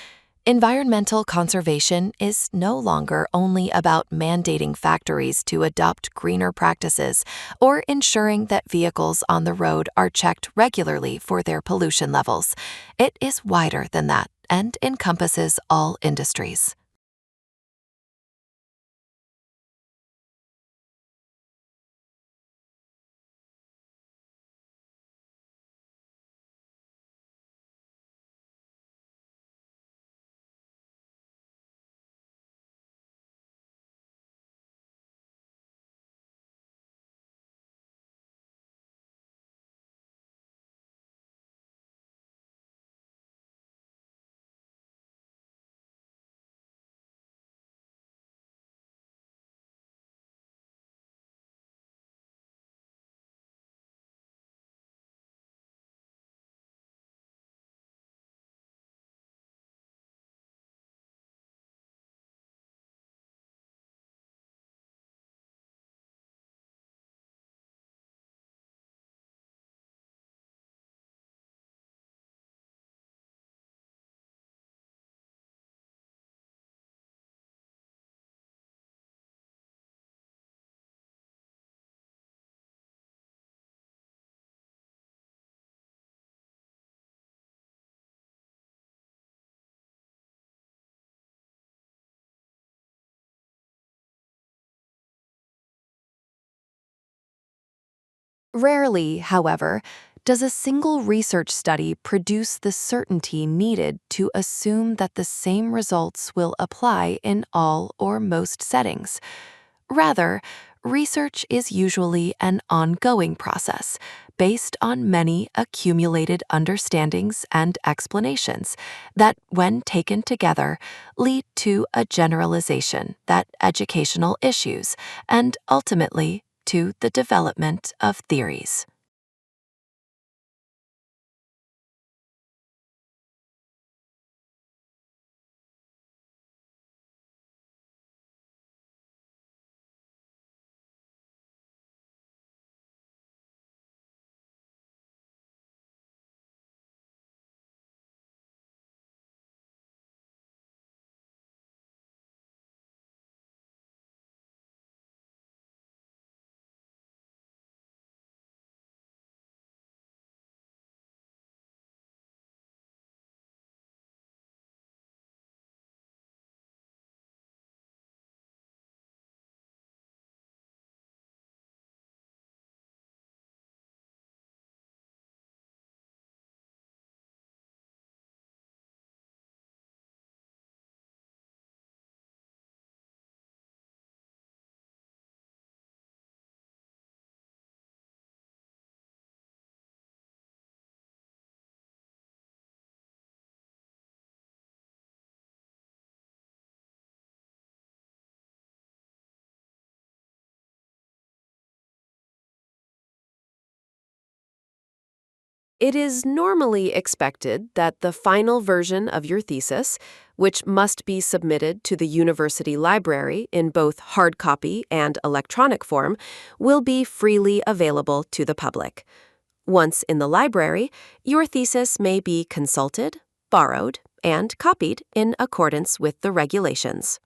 Environmental conservation is no longer only about mandating factories to adopt greener practices or ensuring that vehicles on the road are checked regularly for their pollution levels. It is wider than that and encompasses all industries. Rarely, however, does a single research study produce the certainty needed to assume that the same results will apply in all or most settings. Rather, research is usually an ongoing process based on many accumulated understandings and explanations that, when taken together, lead to a generalization that educational issues and ultimately to the development of theories. It is normally expected that the final version of your thesis, which must be submitted to the university library in both hard copy and electronic form, will be freely available to the public. Once in the library, your thesis may be consulted, borrowed, and copied in accordance with the regulations.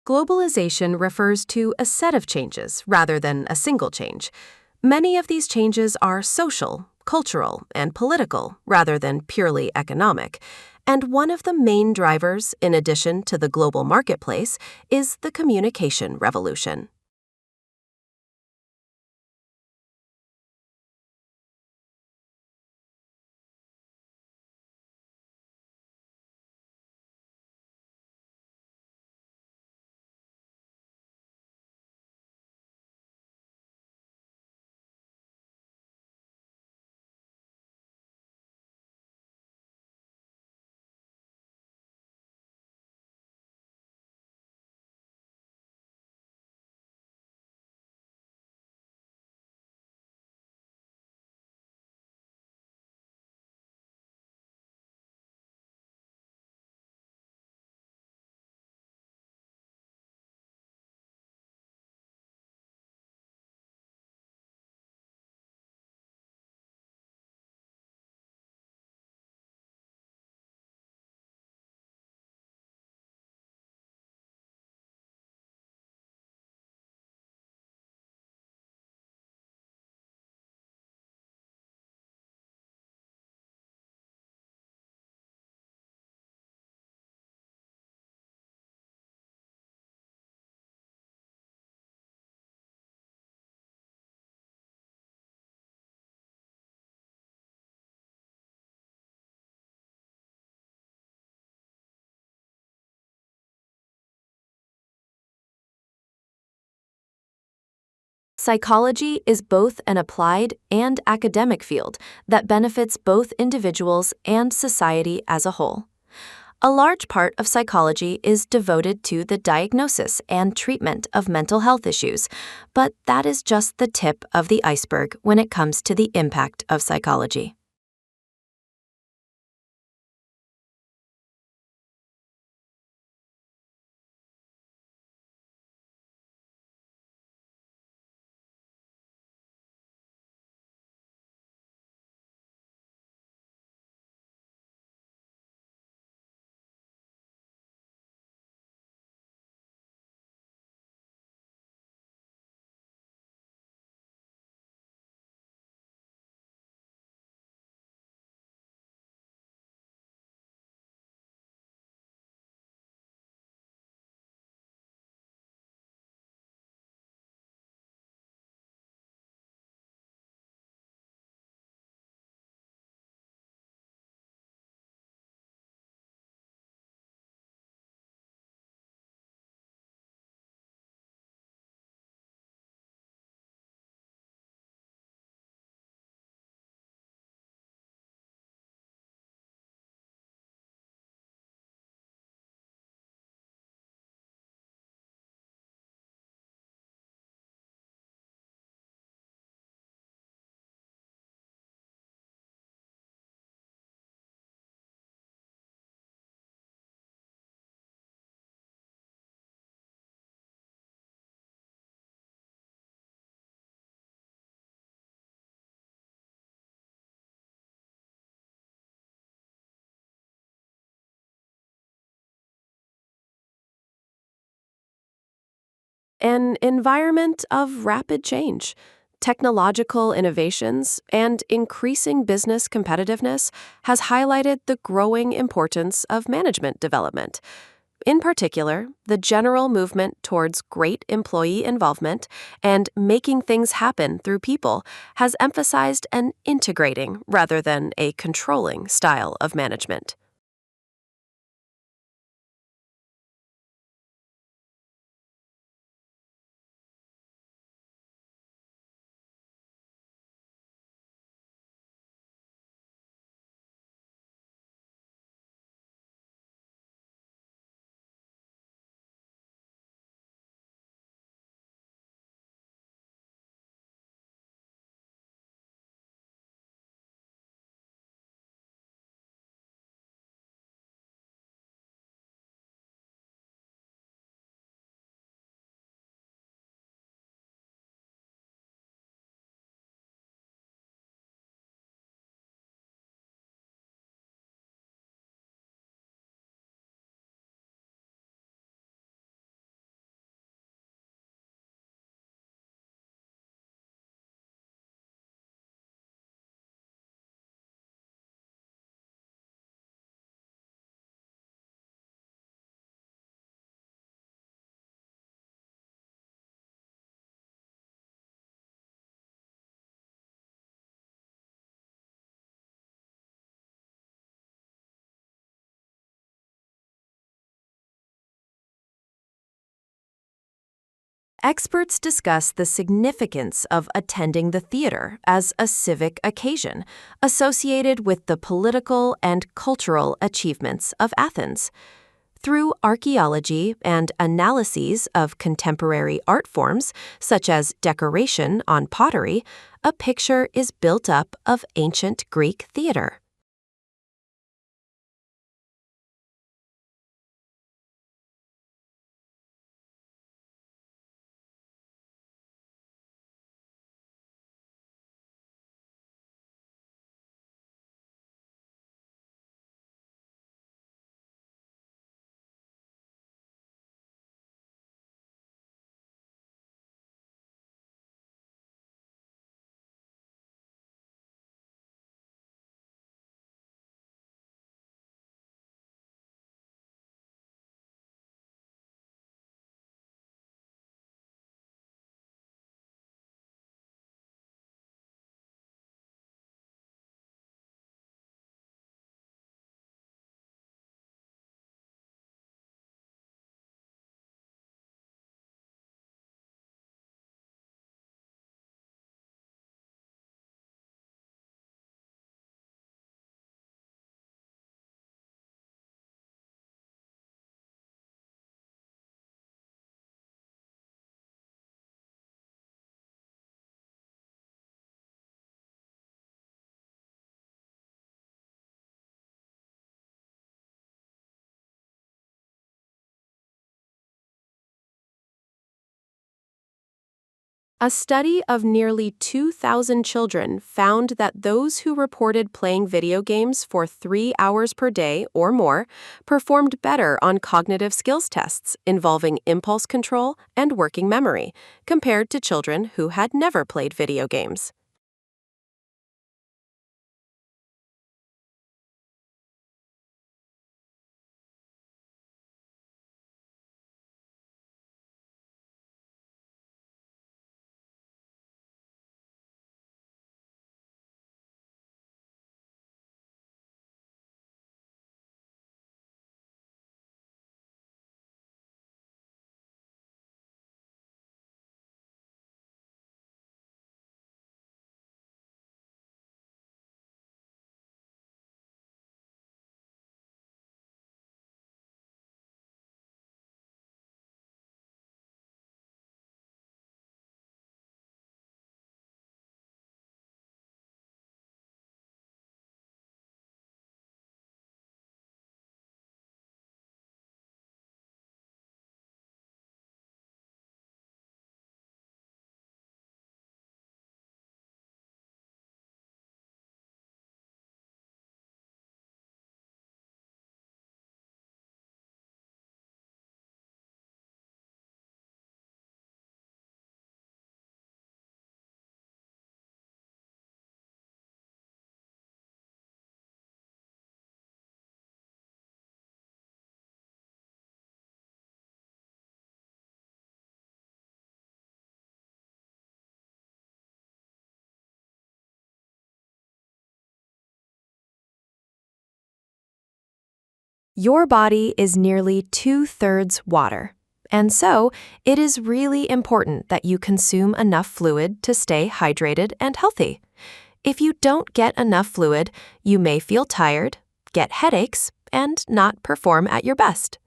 Globalization refers to a set of changes rather than a single change. Many of these changes are social, cultural, and political rather than purely economic. And one of the main drivers, in addition to the global marketplace, is the communication revolution. Psychology is both an applied and academic field that benefits both individuals and society as a whole. A large part of psychology is devoted to the diagnosis and treatment of mental health issues, but that is just the tip of the iceberg when it comes to the impact of psychology. An environment of rapid change, technological innovations, and increasing business competitiveness has highlighted the growing importance of management development. In particular, the general movement towards great employee involvement and making things happen through people has emphasized an integrating rather than a controlling style of management. Experts discuss the significance of attending the theater as a civic occasion associated with the political and cultural achievements of Athens. Through archaeology and analyses of contemporary art forms, such as decoration on pottery, a picture is built up of ancient Greek theater. A study of nearly 2,000 children found that those who reported playing video games for 3 hours per day or more performed better on cognitive skills tests involving impulse control and working memory, compared to children who had never played video games. Your body is nearly 2/3 water, and so it is really important that you consume enough fluid to stay hydrated and healthy. If you don't get enough fluid, you may feel tired, get headaches, and not perform at your best.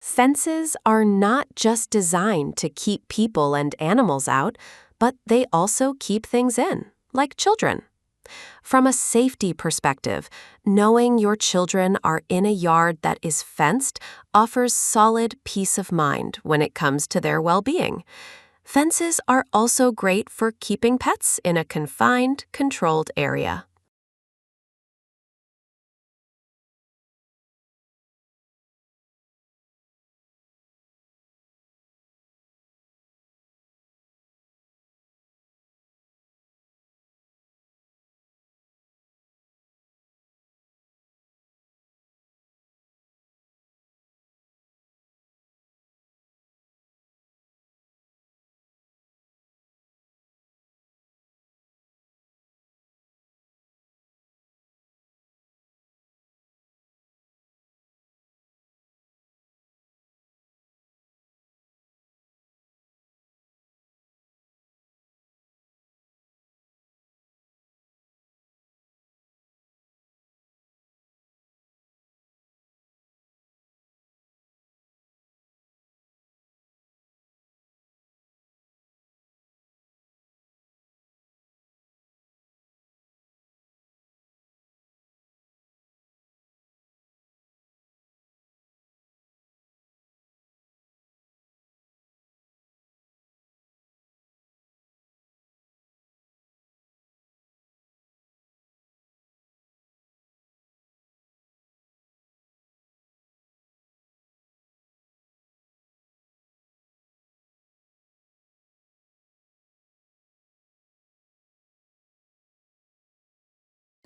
Fences are not just designed to keep people and animals out, but they also keep things in, like children. From a safety perspective, knowing your children are in a yard that is fenced offers solid peace of mind when it comes to their well-being. Fences are also great for keeping pets in a confined, controlled area.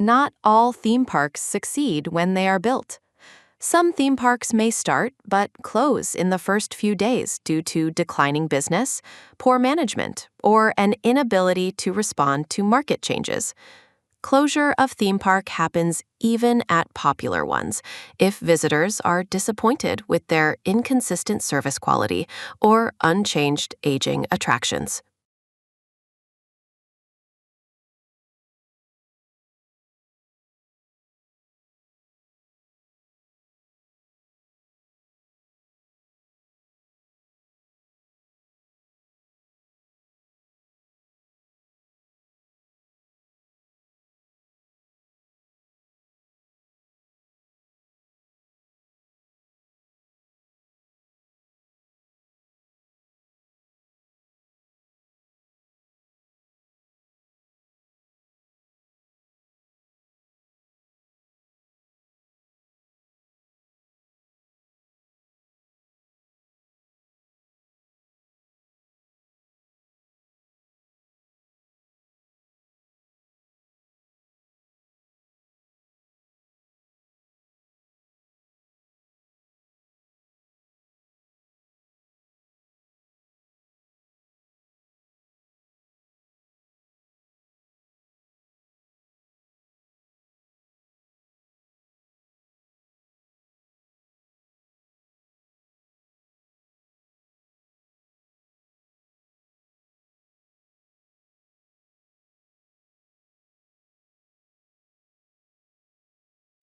Not all theme parks succeed when they are built. Some theme parks may start but close in the first few days due to declining business, poor management, or an inability to respond to market changes. Closure of theme park happens even at popular ones if visitors are disappointed with their inconsistent service quality or unchanged aging attractions.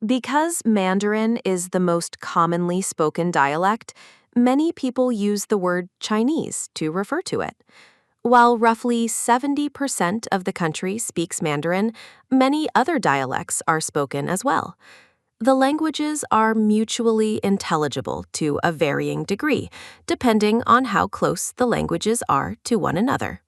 Because Mandarin is the most commonly spoken dialect, many people use the word Chinese to refer to it. While roughly 70% of the country speaks Mandarin, many other dialects are spoken as well. The languages are mutually intelligible to a varying degree, depending on how close the languages are to one another.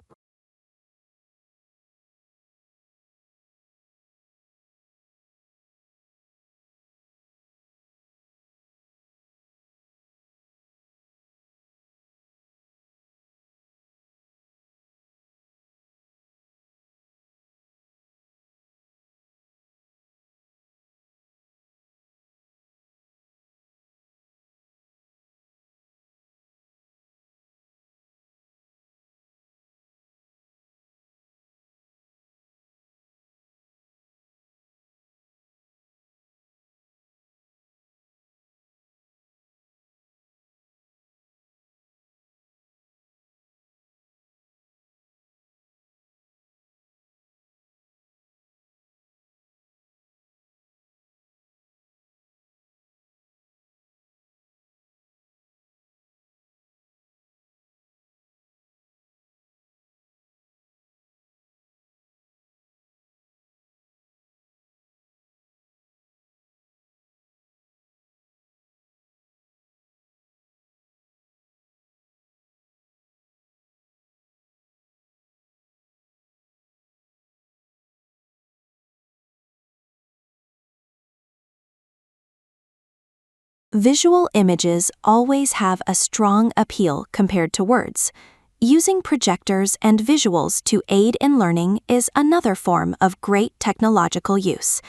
Visual images always have a strong appeal compared to words. Using projectors and visuals to aid in learning is another form of great technological use.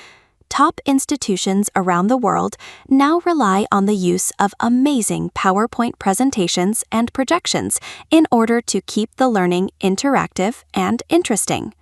Top institutions around the world now rely on the use of amazing PowerPoint presentations and projections in order to keep the learning interactive and interesting.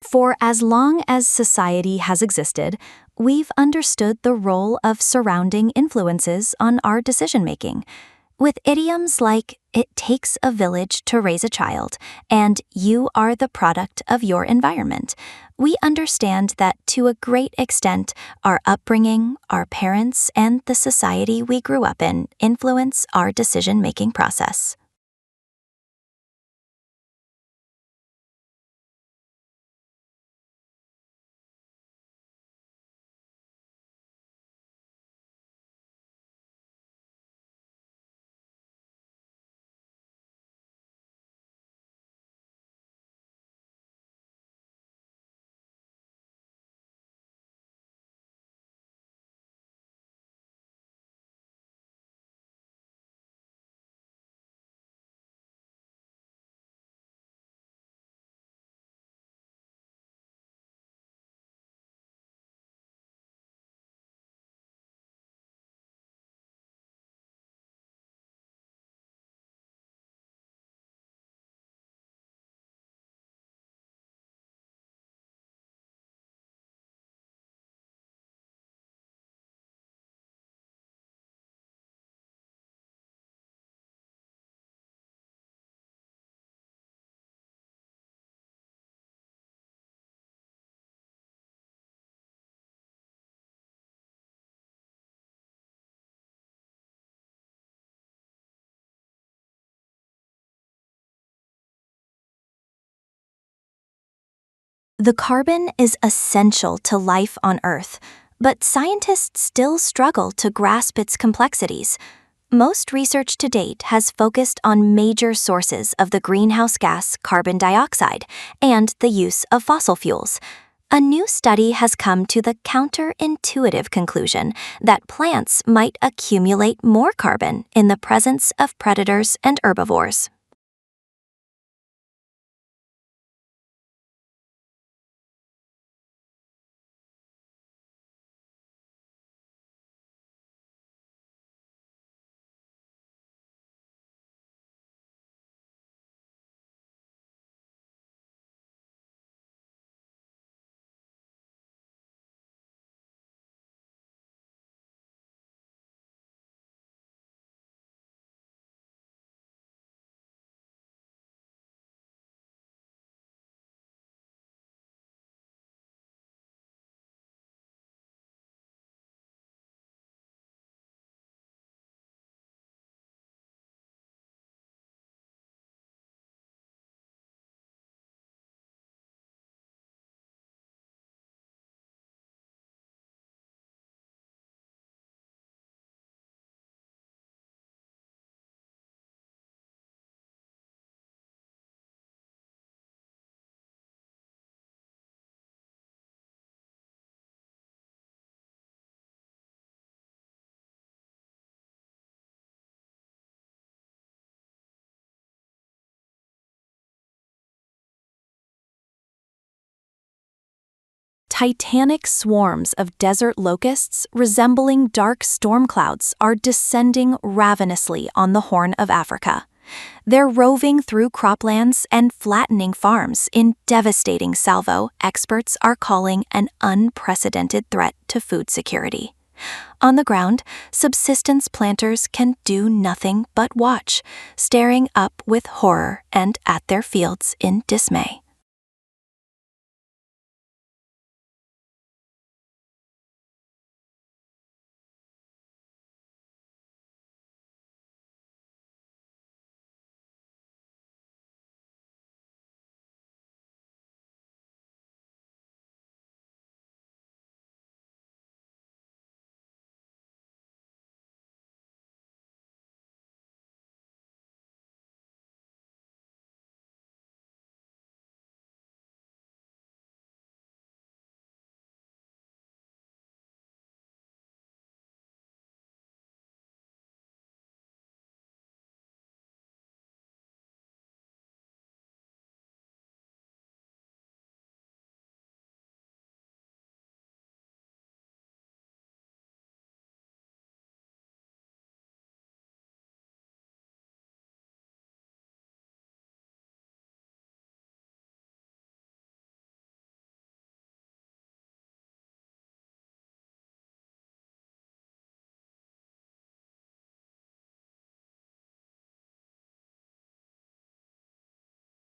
For as long as society has existed, we've understood the role of surrounding influences on our decision-making. With idioms like, "It takes a village to raise a child," and "You are the product of your environment," we understand that to a great extent, our upbringing, our parents, and the society we grew up in influence our decision-making process. The carbon is essential to life on Earth, but scientists still struggle to grasp its complexities. Most research to date has focused on major sources of the greenhouse gas carbon dioxide and the use of fossil fuels. A new study has come to the counterintuitive conclusion that plants might accumulate more carbon in the presence of predators and herbivores. Titanic swarms of desert locusts resembling dark storm clouds are descending ravenously on the Horn of Africa. They're roving through croplands and flattening farms in devastating salvo experts are calling an unprecedented threat to food security. On the ground, subsistence planters can do nothing but watch, staring up with horror and at their fields in dismay.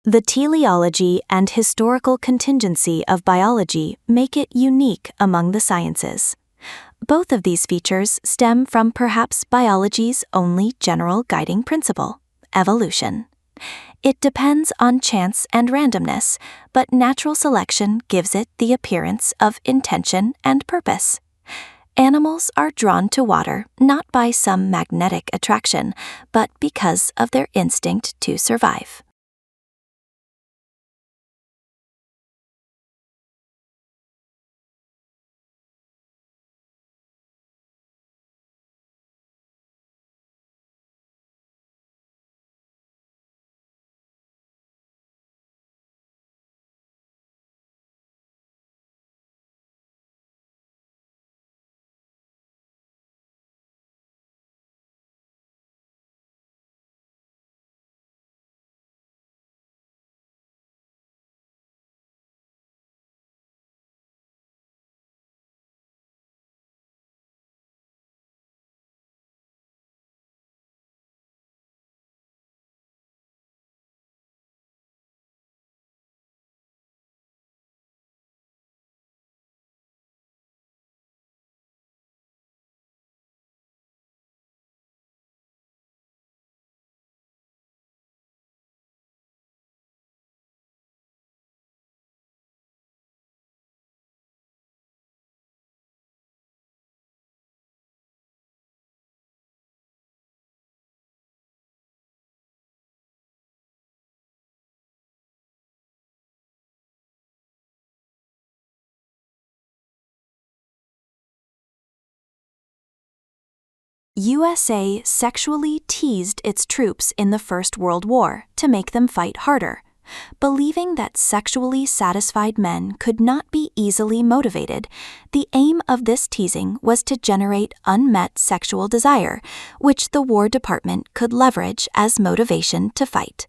The teleology and historical contingency of biology make it unique among the sciences. Both of these features stem from perhaps biology's only general guiding principle, evolution. It depends on chance and randomness, but natural selection gives it the appearance of intention and purpose. Animals are drawn to water not by some magnetic attraction, but because of their instinct to survive. USA sexually teased its troops in the First World War to make them fight harder, believing that sexually satisfied men could not be easily motivated. The aim of this teasing was to generate unmet sexual desire, which the War Department could leverage as motivation to fight.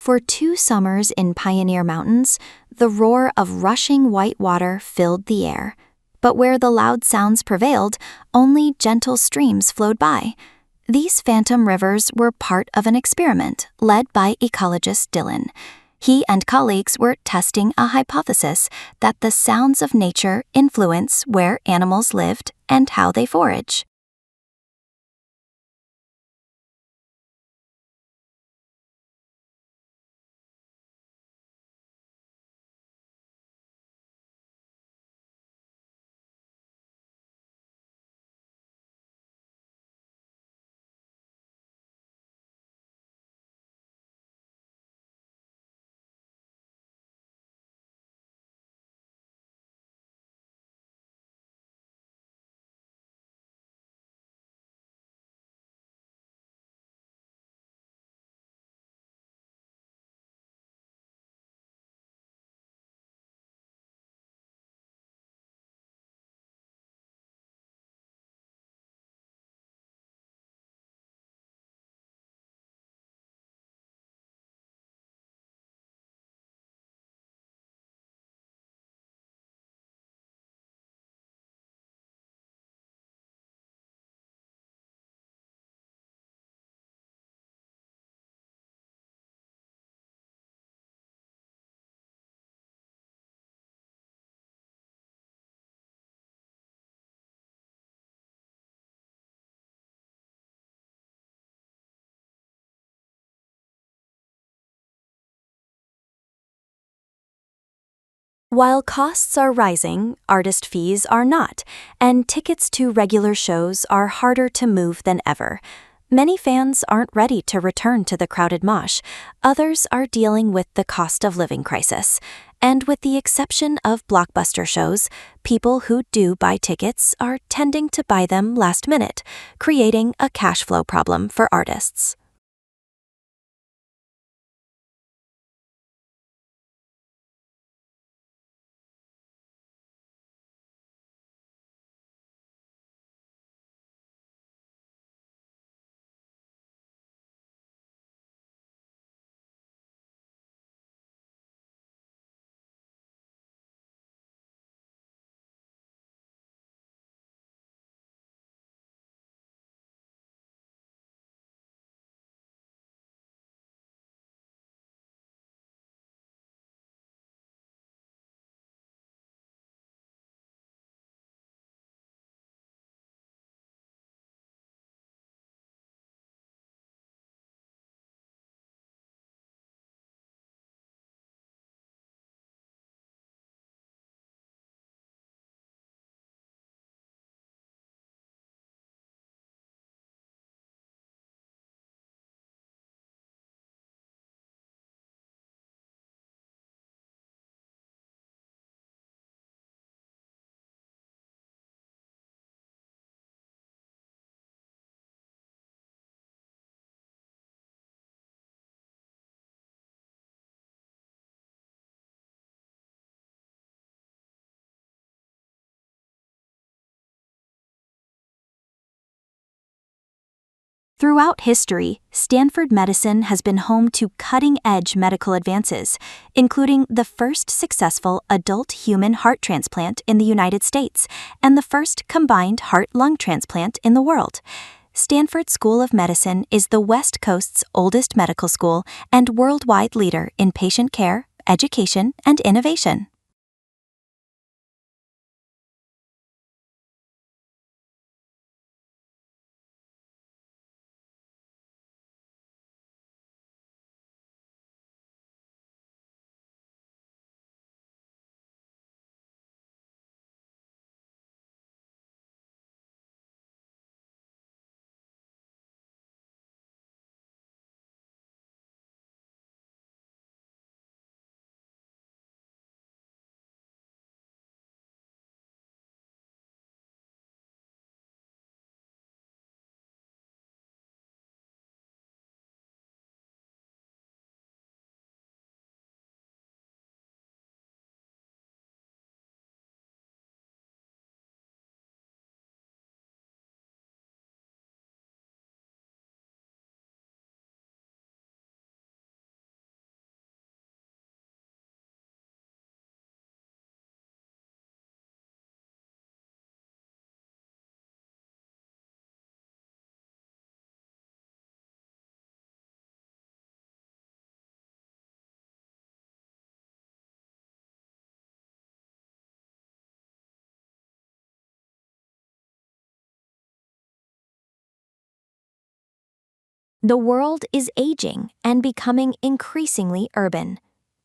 For 2 summers in Pioneer Mountains, the roar of rushing white water filled the air. But where the loud sounds prevailed, only gentle streams flowed by. These phantom rivers were part of an experiment led by ecologist Dylan. He and colleagues were testing a hypothesis that the sounds of nature influence where animals lived and how they forage. While costs are rising, artist fees are not, and tickets to regular shows are harder to move than ever. Many fans aren't ready to return to the crowded mosh. Others are dealing with the cost of living crisis. And with the exception of blockbuster shows, people who do buy tickets are tending to buy them last minute, creating a cash flow problem for artists. Throughout history, Stanford medicine has been home to cutting-edge medical advances, including the first successful adult human heart transplant in the United States and the first combined heart-lung transplant in the world. Stanford School of Medicine is the West Coast's oldest medical school and worldwide leader in patient care, education, and innovation. The world is aging and becoming increasingly urban.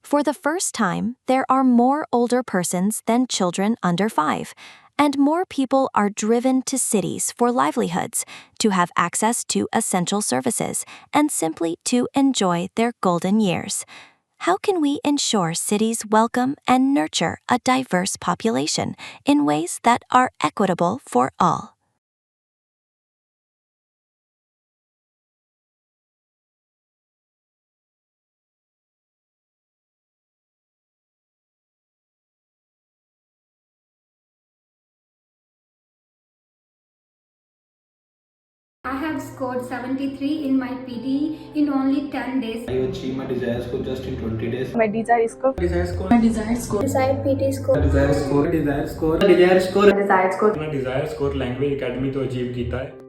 For the first time, there are more older persons than children under 5, and more people are driven to cities for livelihoods, to have access to essential services, and simply to enjoy their golden years. How can we ensure cities welcome and nurture a diverse population in ways that are equitable for all? I have scored 73 in my PTE in only 10 days. I achieved my desired score just in 20 days. My desired score. Desired PTE score. Desired score. My desired score language academy ਤੋਂ achieve ਕੀਤਾ ਹੈ